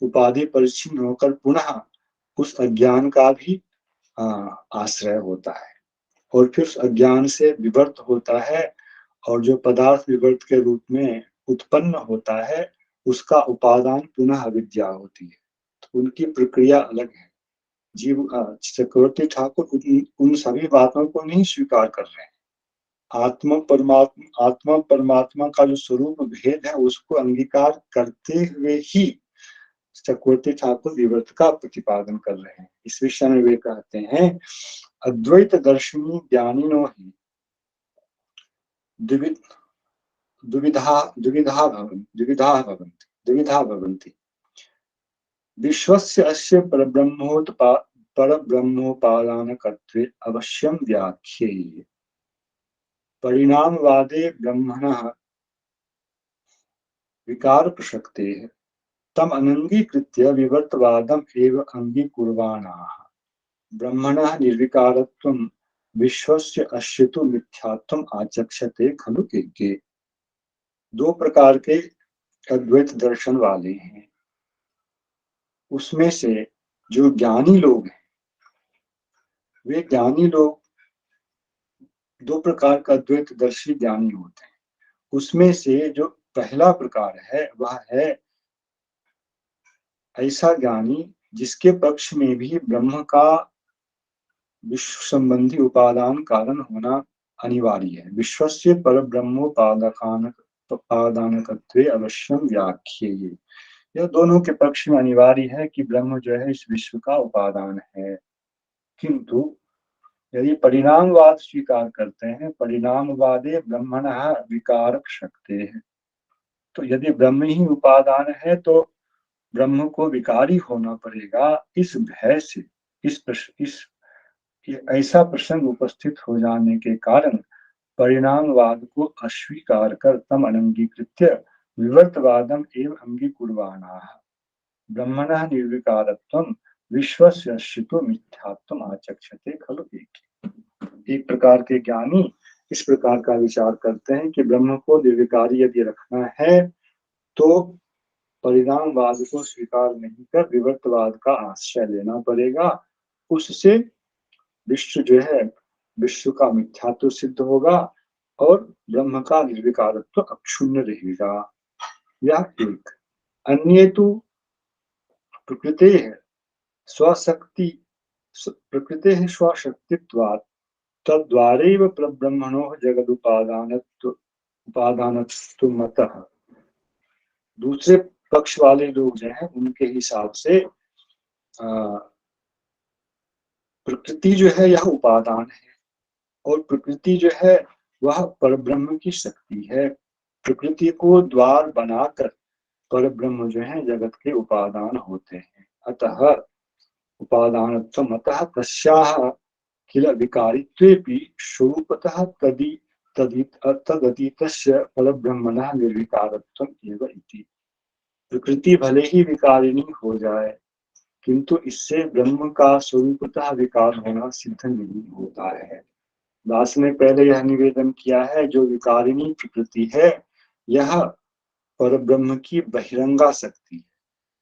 उपाधि परिच्छिन्न होकर पुनः उस अज्ञान का भी आश्रय होता है, और फिर अज्ञान से विवर्त होता है, और जो पदार्थ विवर्त के रूप में उत्पन्न होता है, उसका उपादान पुनः अविद्या होती है। तो उनकी प्रक्रिया अलग है। जीव चक्रवर्ती ठाकुर उन सभी बातों को नहीं स्वीकार कर रहे हैं। आत्मा परमात्मा का जो स्वरूप भेद है, उसको अंगीकार करते हुए ही चक्रवर्ती ठाकुर विवर्त का प्रतिपादन कर रहे हैं। इस विषय में वे कहते हैं, अद्वैत दर्शनी ज्ञानिनो ही द्विविधा भवन्ति विश्वस्य अस्य परब्रह्मोपादानकत्वे अवश्यं व्याख्येये। परिणामवादे ब्रह्मणः विकार प्रसक्तेः तम अनंगीकृत्य विवर्तवादम एव अंगीकुर्वाणाः। ब्रह्मणः निर्विकारत्वं विश्वस्य अश्यतु मिथ्यात्वम् आचक्षते खलु के। दो प्रकार के अद्वैत दर्शन वाले हैं, उसमें से जो ज्ञानी लोग हैं, वे ज्ञानी लोग दो प्रकार का अद्वैत दर्शी ज्ञानी होते हैं। उसमें से जो पहला प्रकार है, वह है ऐसा ज्ञानी जिसके पक्ष में भी ब्रह्म का विश्व संबंधी उपादान कारण होना अनिवार्य है। विश्वस्य परब्रह्मोपादानकत्वे अवश्यम व्याख्येये। यह दोनों के पक्ष में अनिवार्य है कि ब्रह्म जो है इस विश्व का उपादान है। किंतु यदि परिणामवाद स्वीकार करते हैं, परिणामवादे ब्रह्मणः विकार प्रसक्तेः, तो यदि ब्रह्म ही उपादान है तो ब्रह्म को विकारी होना पड़ेगा। इस भय से ऐसा प्रसंग उपस्थित हो जाने के कारण परिणामवाद को अस्वीकार कर तम अनंगीकृत्य विवर्तवादम एवं अंगीकुर्वाणाः। ब्रह्मणः निर्विकारत्वं विश्वस्य अश्यतो मिथ्यात्वम् आचक्षते खलु एक प्रकार के ज्ञानी इस प्रकार का विचार करते हैं कि ब्रह्म को निर्विकारी यदि रखना है तो परिणामवाद को स्वीकार नहीं कर विवर्तवाद का आश्रय लेना पड़ेगा। उससे विश्व जो है, विश्व का मिथ्यात्व सिद्ध होगा और ब्रह्म का निर्विकारत्व अक्षुण्ण रहेगा। यह एक। अन्य तो प्रकृति है स्वशक्ति प्रकृतेः स्वशक्तित्वात् तद्द्वारैव परब्रह्मणोः उपादानत्वमतः। दूसरे पक्ष वाले लोग जो हैं उनके हिसाब से प्रकृति जो है यह उपादान है और प्रकृति जो है वह परब्रह्म की शक्ति है। प्रकृति को द्वार बनाकर परब्रह्म जो है जगत के उपादान होते हैं। अतः उपादानत्वम् अतः तस्याः किल विकारित्वेपि स्वरूपतः तदतीतस्य परब्रह्मणः निर्विकारत्वम् एव इति। प्रकृति भले ही विकारिणी हो जाए किंतु इससे ब्रह्म का स्वरूपतः विकार होना सिद्ध नहीं होता है। दास ने पहले यह निवेदन किया है, जो विकारिणी प्रकृति है यह परब्रह्म की बहिरंगा शक्ति है,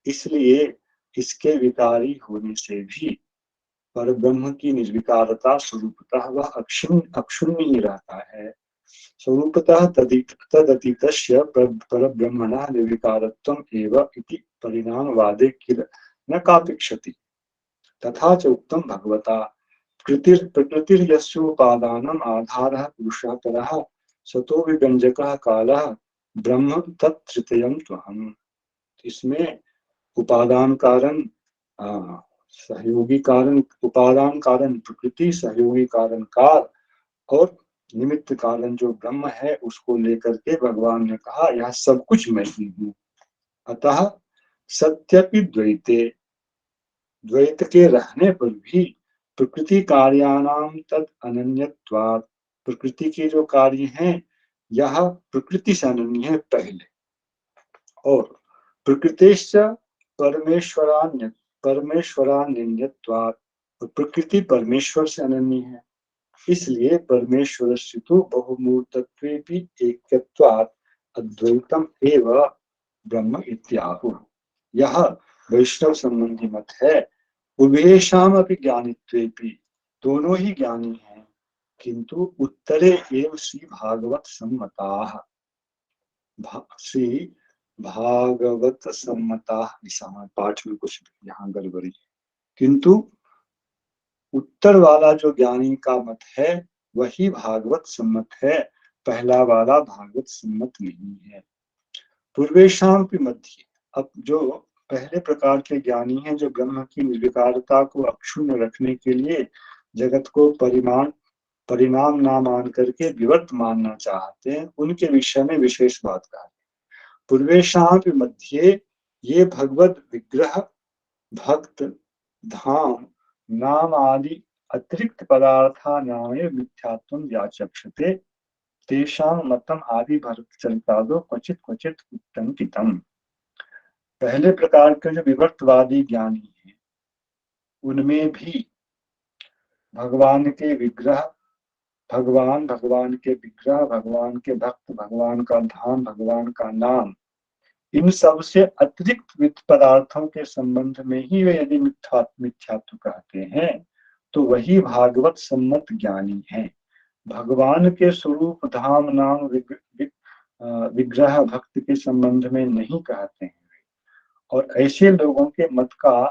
इसलिए इसके विकारी होने से भी परब्रह्म की निर्विकारता स्वरूपतः वह अक्षुण्ण ही रहता है। स्वरूपतः तदतीतस्य परब्रह्मणः निर्विकारत्वम् एव इति परिणामवादे किल न कापेक्षति। तथा च उक्तं भगवता प्रकृतिर्यस्योपादानम् आधारः पुरुषः परः सतो विव्यञ्जकः कालः ब्रह्म तत्तृतीयं त्वहम्। इसमें उपादान कारण सहयोगी कारण, उपादान कारण प्रकृति, सहयोगी कारण काल और निमित्त कारण जो ब्रह्म है उसको लेकर के भगवान ने कहा यह सब कुछ मैं ही हूँ। अतः सत्यपि द्वैते, द्वैत के रहने पर भी प्रकृति कार्याणाम तद अनन्यत्वात्, प्रकृति के जो कार्य हैं यह प्रकृति से अनन्य है पहले, और प्रकृतेश्च परमेश्वरान्यत्वात्, प्रकृति परमेश्वर से अनन्य है, इसलिए परमेश्वरस्य तो बहुमूर्तत्वेपि एकत्वात् अद्वैतम एव ब्रह्म इत्याहुः। यह वैष्णव संबंधी मत है। उभयेषाम् अपि ज्ञानित्वेपि, दोनों ही ज्ञानी हैं, किंतु उत्तरे एव श्री भागवत सम्मताः, श्री भागवत सम्मता, पाठ में कुछ यहाँ गड़बड़ी, किंतु उत्तर वाला जो ज्ञानी का मत है वही भागवत सम्मत है, पहला वाला भागवत सम्मत नहीं है। पूर्वेशाम की मध्य, अब जो पहले प्रकार के ज्ञानी हैं जो ब्रह्म की निर्विकारता को अक्षुण्ण रखने के लिए जगत को परिणाम ना मान करके विवर्त मानना चाहते हैं, उनके विषय में विशेष बात कहा। पूर्वेशाम की मध्य ये भगवत विग्रह, भक्त, धाम, नाम आदि अतिरिक्त पदार्था नामे मिथ्यात्वं व्याचक्षते, तेषां मतम आदि भरत चरितादो क्वचित क्वचित उत्तंकितम। पहले प्रकार के जो विवर्तवादी ज्ञानी हैं उनमें भी भगवान के विग्रह, भगवान के विग्रह, भगवान के भक्त, भगवान का धाम, भगवान का नाम, इन सब से अतिरिक्त वित्त पदार्थों के संबंध में ही वे यदि मिथ्यात्व कहते हैं तो वही भागवत सम्मत ज्ञानी है। भगवान के स्वरूप, धाम, नाम, विग्रह, भक्त के संबंध में नहीं कहते हैं, और ऐसे लोगों के मत का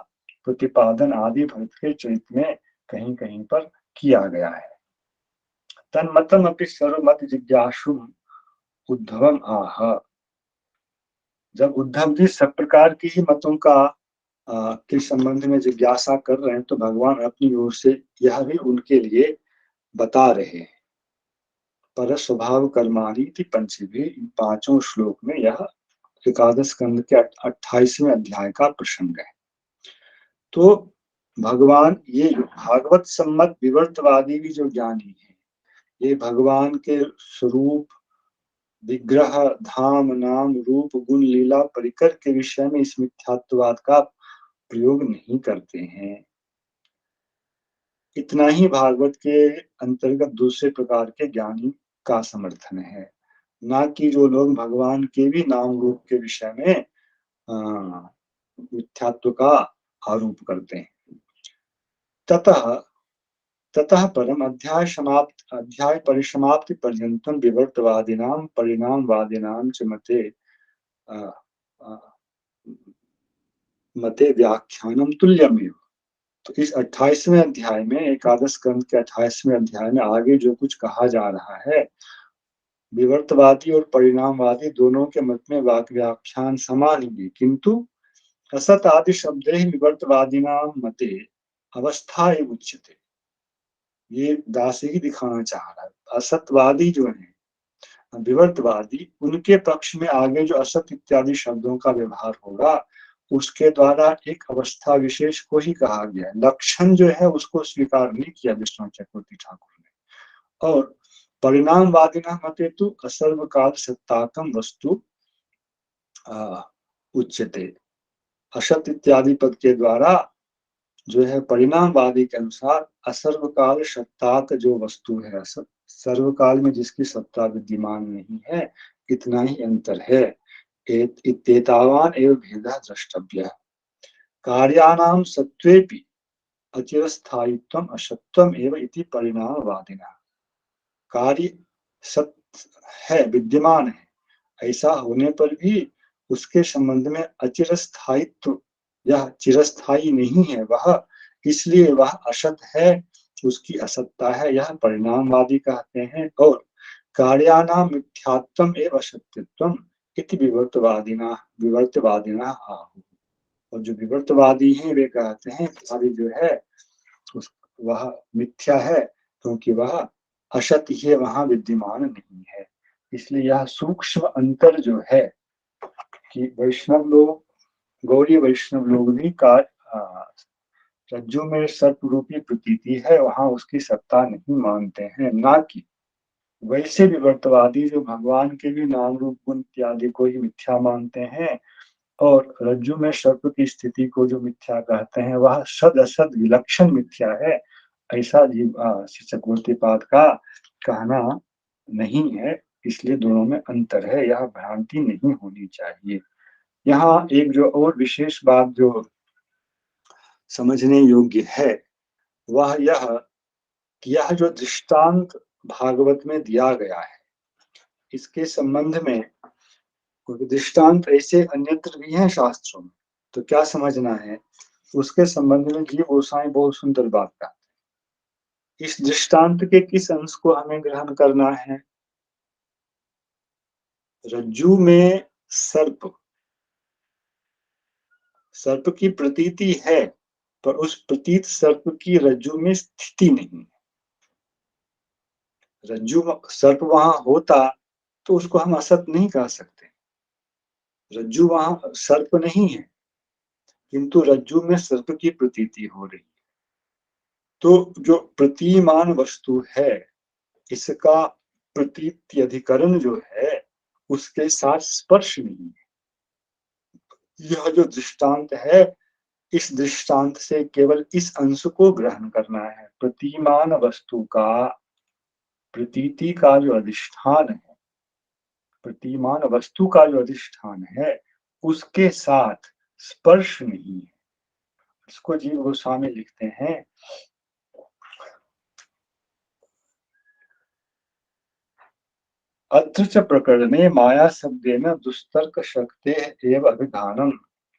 प्रतिपादन आदि भरत के चरित्र में कहीं कहीं पर किया गया है। तन्मतम अपि सर्वमत जिज्ञासु उद्धवम आह, जब उद्धव जी सब प्रकार की ही मतों का के संबंध में जिज्ञासा कर रहे हैं तो भगवान अपनी ओर से यह भी उनके लिए बता रहे हैं। पर स्वभाव कर्माणि इति पंचभी, इन पांचों श्लोक में यह एकादश स्कंद के 28वें अध्याय का प्रसंग है। तो भगवान, ये भागवत सम्मत विवर्तवादी भी जो ज्ञानी है, ये भगवान के स्वरूप, विग्रह, धाम, नाम, रूप, गुण, लीला, परिकर के विषय में इस मिथ्यात्ववाद का प्रयोग नहीं करते हैं। इतना ही भागवत के अंतर्गत दूसरे प्रकार के ज्ञानी का समर्थन है, ना कि जो लोग भगवान के भी नाम रूप के विषय में मिथ्यात्व का आरोप करते हैं। ततः परम अध्याय परिसमाप्ति पर्यंतम विवर्तवादिनां परिणामवादिनां च मते व्याख्यानम तुल्यमेव। तो इस 28वें अध्याय में, एकादश स्कंद के 28वें अध्याय में आगे जो कुछ कहा जा रहा है, विवर्तवादी और परिणामवादी दोनों के मत में वाक्य व्याख्यान समान ही, किंतु असत आदि शब्द ही विवर्तवादिनां मते अवस्था एव उच्यते। ये दास ही दिखाना चाह रहा है। असतवादी जो है, विवर्तवादी, उनके पक्ष में आगे जो असत इत्यादि शब्दों का व्यवहार होगा उसके द्वारा एक अवस्था विशेष को ही कहा गया है। लक्षण जो है उसको स्वीकार नहीं किया विष्णु चक्रवर्ती ठाकुर ने। और परिणामवादिना मते तो असर्वकाल सत्ताकम वस्तु उच्यते। असत इत्यादि पद के द्वारा जो है परिणामवादी के अनुसार असर्वकाल सत्ताक जो वस्तु है, असत, सर्वकाल में जिसकी सत्ता विद्यमान नहीं है, इतना ही अंतर है। इत्येतावान एव भेदः द्रष्टव्यः। कार्याणां सत्त्वेपि अचिरस्थायित्वम् असत्त्वम् एव इति परिणामवादिनः। कार्य सत्य है, विद्यमान है, ऐसा होने पर भी उसके संबंध में अचिरस्थायित्व, यह चिरस्थायी नहीं है वह, इसलिए वह असत है, उसकी असत्ता है, यह परिणामवादी कहते हैं। और कार्याणां मिथ्यात्वम् एव असत्यत्वम् इति विवर्तवादिनः आहुः। और जो विवर्तवादी हैं वे कहते हैं कार्य जो है वह मिथ्या है, क्योंकि वह असत ही वहां विद्यमान नहीं है। इसलिए यह सूक्ष्म अंतर जो है कि वैष्णव लोग, गौरी वैष्णव लोग भी रज्जु में सर्प रूपी प्रतीति है, वहां उसकी सत्ता नहीं मानते हैं, ना कि वैसे विवर्तवादी जो भगवान के भी नाम रूप गुण इत्यादि को ही मिथ्या मानते हैं और रज्जु में सर्प की स्थिति को जो मिथ्या कहते हैं वह सद असद विलक्षण मिथ्या है, ऐसा श्री चक्रवर्तीपाद का कहना नहीं है। इसलिए दोनों में अंतर है, यह भ्रांति नहीं होनी चाहिए। यहाँ एक जो और विशेष बात जो समझने योग्य है वह यह कि यह जो दृष्टांत भागवत में दिया गया है, इसके संबंध में, क्योंकि दृष्टांत ऐसे अन्यत्र भी हैं शास्त्रों में, तो क्या समझना है, उसके संबंध में जीव गोसाई बहुत सुंदर बात का, इस दृष्टांत के किस अंश को हमें ग्रहण करना है। रज्जु में सर्प, सर्प की प्रतीति है, पर उस प्रतीत सर्प की रज्जु में स्थिति नहीं है। रज्जु सर्प वहां होता तो उसको हम असत नहीं कह सकते। रज्जु वहां सर्प नहीं है, किंतु रज्जु में सर्प की प्रतीति हो रही है। तो जो प्रतीयमान वस्तु है, इसका प्रतीति अधिकरण जो है उसके साथ स्पर्श नहीं है। यह जो दृष्टांत है, इस दृष्टांत से केवल इस अंश को ग्रहण करना है। प्रतीयमान वस्तु का प्रतीति का जो अधिष्ठान है, प्रतीयमान वस्तु का जो अधिष्ठान है उसके साथ स्पर्श नहीं है। इसको जीव गोस्वामी लिखते हैं, अत्र च प्रकरणे माया शब्देन दुस्तर्क शक्तेः एव अभिधानं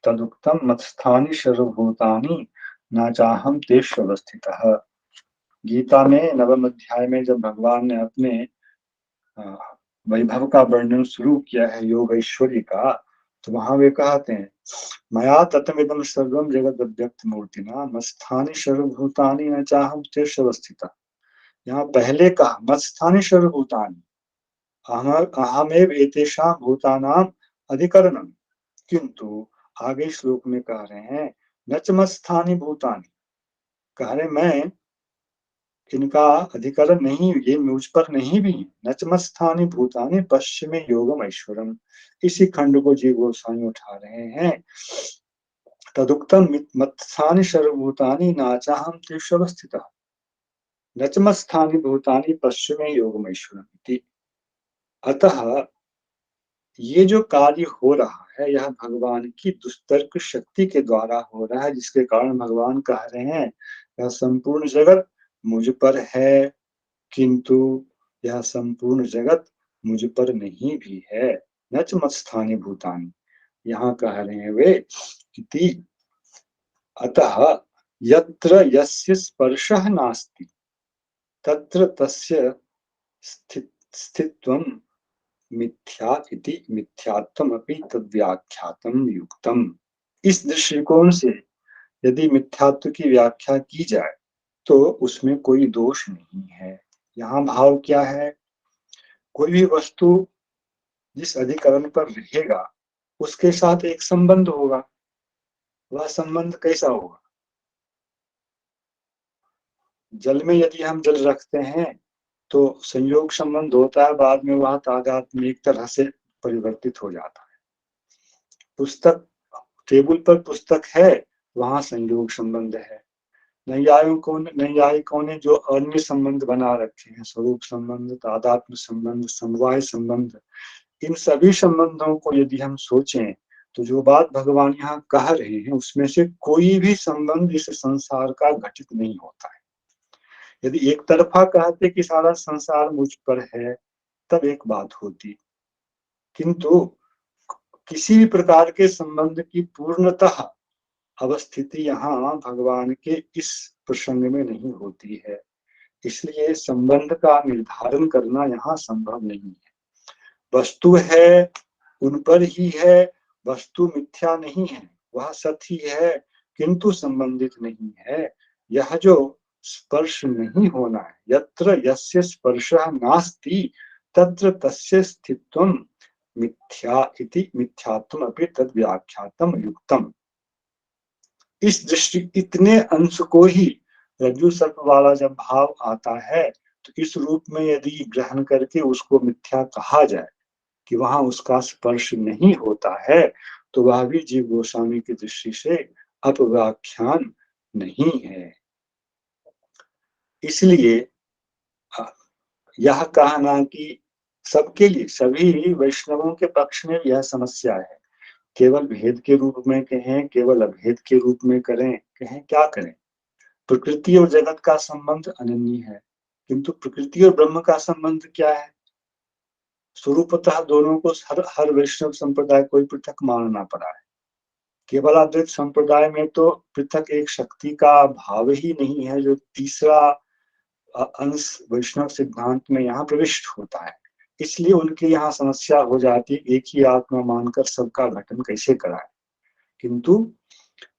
तदुक्तं मत्स्थानि सर्वभूतानि न चाहं तेषु अवस्थितः। गीता में नवम अध्याय में जब भगवान ने अपने वैभव का वर्णन शुरू किया है, योग ऐश्वर्य का, तो वहां वे कहते हैं मया ततमिदं सर्वं जगद अव्यक्त मूर्तिना मत्स्थानि सर्वभूतानि न चाहं तेषु अवस्थितः। यहाँ पहले कहा मत्स्थानि सर्वभूतानि, अहमेव एतेषां भूतानां अधिकरणं, किंतु आगे श्लोक में कह रहे हैं न च मत्स्थानि भूतानि, कह रहे मैं इनका अधिकरण नहीं, ये मुझ पर नहीं भी। न च मत्स्थानि भूतानि पश्चिमे योगम ऐश्वरम, इसी खंड को जीव गोस्वामी उठा रहे हैं। तदुक्तम मत्स्थानि सर्वभूतानि न चाहं तेषु अवस्थितः न च मत्स्थानि भूतानि पश्चिमे योगम ऐश्वरम। अतः ये जो कार्य हो रहा है यह भगवान की दुस्तर्क शक्ति के द्वारा हो रहा है, जिसके कारण भगवान कह रहे हैं यह संपूर्ण जगत मुझ पर है, किंतु यह संपूर्ण जगत मुझ पर नहीं भी है। न च मत्स्थानि भूतानि, यहाँ कह रहे हैं वे कि अतः यत्र यस्य स्पर्शः नास्ति तत्र तस्य स्थित्वं मिथ्या इति मिथ्यात्वमपि तद्व्याख्यातम युक्तम। इस दृष्टिकोण से यदि मिथ्यात्व की व्याख्या की जाए तो उसमें कोई दोष नहीं है। यहाँ भाव क्या है? कोई भी वस्तु जिस अधिकरण पर रहेगा उसके साथ एक संबंध होगा। वह संबंध कैसा होगा? जल में यदि हम जल रखते हैं तो संयोग संबंध होता है, बाद में वह तादाद में एक तरह से परिवर्तित हो जाता है। पुस्तक, टेबल पर पुस्तक है, वहां संयोग संबंध है। नैयायिकों ने जो अन्य संबंध बना रखे हैं, स्वरूप संबंध, तादात्म्य संबंध, समवाय संबंध, इन सभी संबंधों को यदि हम सोचें तो जो बात भगवान यहाँ कह रहे हैं उसमें से कोई भी संबंध इस संसार का घटित नहीं होता है। यदि एक तरफा कहते कि सारा संसार मुझ पर है तब एक बात होती, किंतु किसी भी प्रकार के संबंध की पूर्णतः अवस्थिति यहाँ भगवान के इस प्रसंग में नहीं होती है। इसलिए संबंध का निर्धारण करना यहाँ संभव नहीं है। वस्तु है, उन पर ही है, वस्तु मिथ्या नहीं है, वह सत्य ही है, किंतु संबंधित नहीं है। यह जो स्पर्श नहीं होना है, यत्र यस्य स्पर्शः नास्ति तत्र तस्य स्थित्वं मिथ्या इति मिथ्यात्वम अपि तद व्याख्यातम युक्तम। इस दृष्टि इतने अंश को ही रज्जु सर्प वाला जब भाव आता है तो इस रूप में यदि ग्रहण करके उसको मिथ्या कहा जाए कि वहां उसका स्पर्श नहीं होता है तो वह भी जीव गोस्वामी की दृष्टि से अपव्याख्यान नहीं है। इसलिए यह कहना कि सबके लिए, सभी वैष्णवों के पक्ष में यह समस्या है। केवल भेद के रूप में कहें, केवल अभेद के रूप में करें, कहें क्या करें? प्रकृति और जगत का संबंध अनन्य है, किंतु प्रकृति और ब्रह्म का संबंध क्या है? स्वरूपतः दोनों को हर वैष्णव संप्रदाय को पृथक मानना पड़ा है। केवल अद्वैत संप्रदाय में तो पृथक एक शक्ति का भाव ही नहीं है, जो तीसरा अंश वैष्णव सिद्धांत में यहाँ प्रविष्ट होता है। इसलिए उनके यहाँ समस्या हो जाती है, एक ही आत्मा मानकर सबका घटन कैसे कराए। किंतु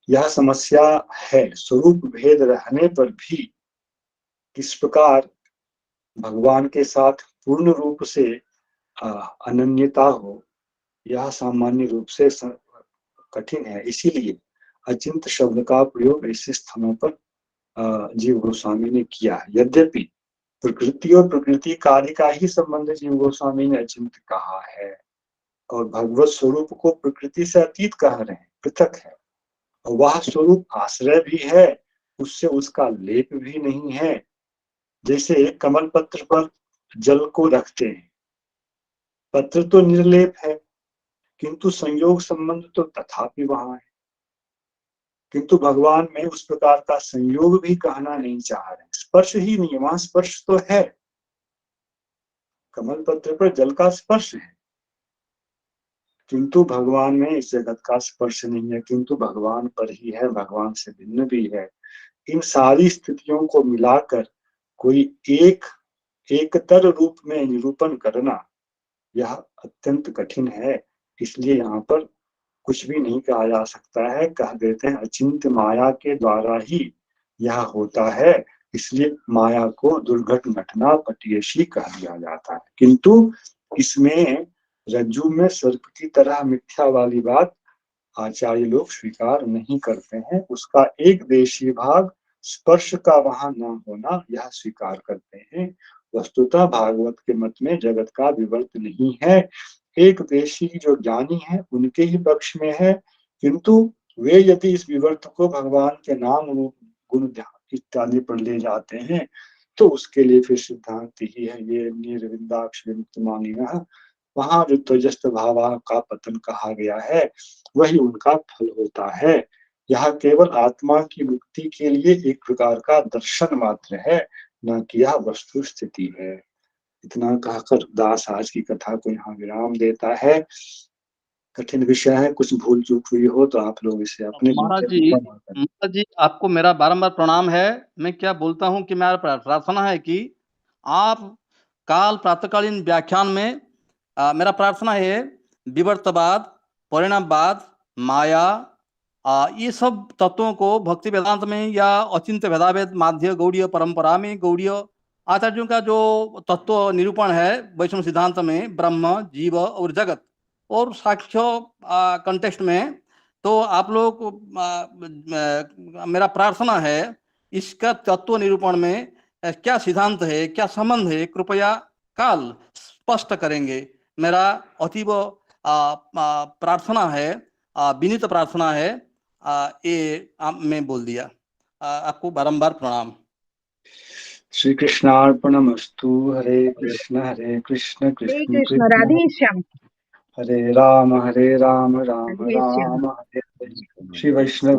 यह समस्या है, स्वरूप भेद रहने पर भी किस प्रकार भगवान के साथ पूर्ण रूप से अनन्यता हो, यह सामान्य रूप से कठिन है। इसीलिए अचिंत शब्द का प्रयोग ऐसे स्थानों पर जीव गोस्वामी ने किया है। यद्यपि प्रकृति और प्रकृति कार्य का ही संबंध जीव गोस्वामी ने अचिंत कहा है, और भगवत स्वरूप को प्रकृति से अतीत कह रहे हैं, पृथक है। और वह स्वरूप आश्रय भी है, उससे उसका लेप भी नहीं है। जैसे कमल पत्र पर जल को रखते हैं, पत्र तो निर्लेप है किंतु संयोग संबंध तो तथापि वहां है। किंतु भगवान में उस प्रकार का संयोग भी कहना नहीं चाह रहे, स्पर्श ही नहीं है, वहां स्पर्श तो है, कमल पत्र पर जल का स्पर्श है, किंतु भगवान में इस जगत का स्पर्श नहीं है, किंतु भगवान पर ही है, भगवान से भिन्न भी है। इन सारी स्थितियों को मिलाकर कोई एकतर रूप में निरूपण करना यह अत्यंत कठिन है। इसलिए यहाँ पर कुछ भी नहीं कहा जा सकता है, कह देते हैं अचिंत्य माया के द्वारा ही यह होता है, इसलिए माया को दुर्घट घटना पटियसी कह दिया जाता है। किंतु इसमें रज्जु में सर्प की तरह मिथ्या वाली बात आचार्य लोग स्वीकार नहीं करते हैं। उसका एक देशीय भाग स्पर्श का वहां न होना यह स्वीकार करते हैं। वस्तुतः भागवत के मत में जगत का विवर्त नहीं है, एक देशी जो ज्ञानी है उनके ही पक्ष में है। किंतु वे यदि इस विवर्त को भगवान के नाम रूप गुण इत्यादि पर ले जाते हैं तो उसके लिए फिर सिद्धांत ही है, ये निर्विंदाक्ष विमुक्तमानिनः, वहां जो तेजस्व भावा का पतन कहा गया है वही उनका फल होता है। यह केवल आत्मा की मुक्ति के लिए एक प्रकार का दर्शन मात्र है, न कि यह वस्तु स्थिति है। इतना कहकर दास आज की कथा को यहाँ विराम देता है। कठिन विषय है, कुछ भूल चूक हुई हो तो आप लोग इसे अपने महाराज जी आपको मेरा बारंबार प्रणाम है। मैं क्या बोलता हूँ कि मेरा प्रार्थना है कि आप काल प्रातःकालीन व्याख्यान में मेरा प्रार्थना है विवर्तवाद, परिणामवाद, माया ये सब तत्वों को भक्ति वेदांत में या अचिंत्य भेदाभेद माध्य गौड़ीय परंपरा में गौड़ीय आचार्यों का जो तत्व निरूपण है वैष्णव सिद्धांत में ब्रह्म, जीव और जगत और साक्ष्य कंटेक्स्ट में, तो आप लोग मेरा प्रार्थना है इसका तत्व निरूपण में क्या सिद्धांत है, क्या संबंध है, कृपया काल स्पष्ट करेंगे। मेरा अतीव प्रार्थना है, विनीत प्रार्थना है। ये मैं बोल दिया। आपको बारंबार प्रणाम। श्री कृष्णार्पणमस्तु। हरे कृष्ण कृष्ण कृष्ण राधे श्याम। हरे राम राम राम राधे श्याम। राम हरे हरे। श्री वैष्णव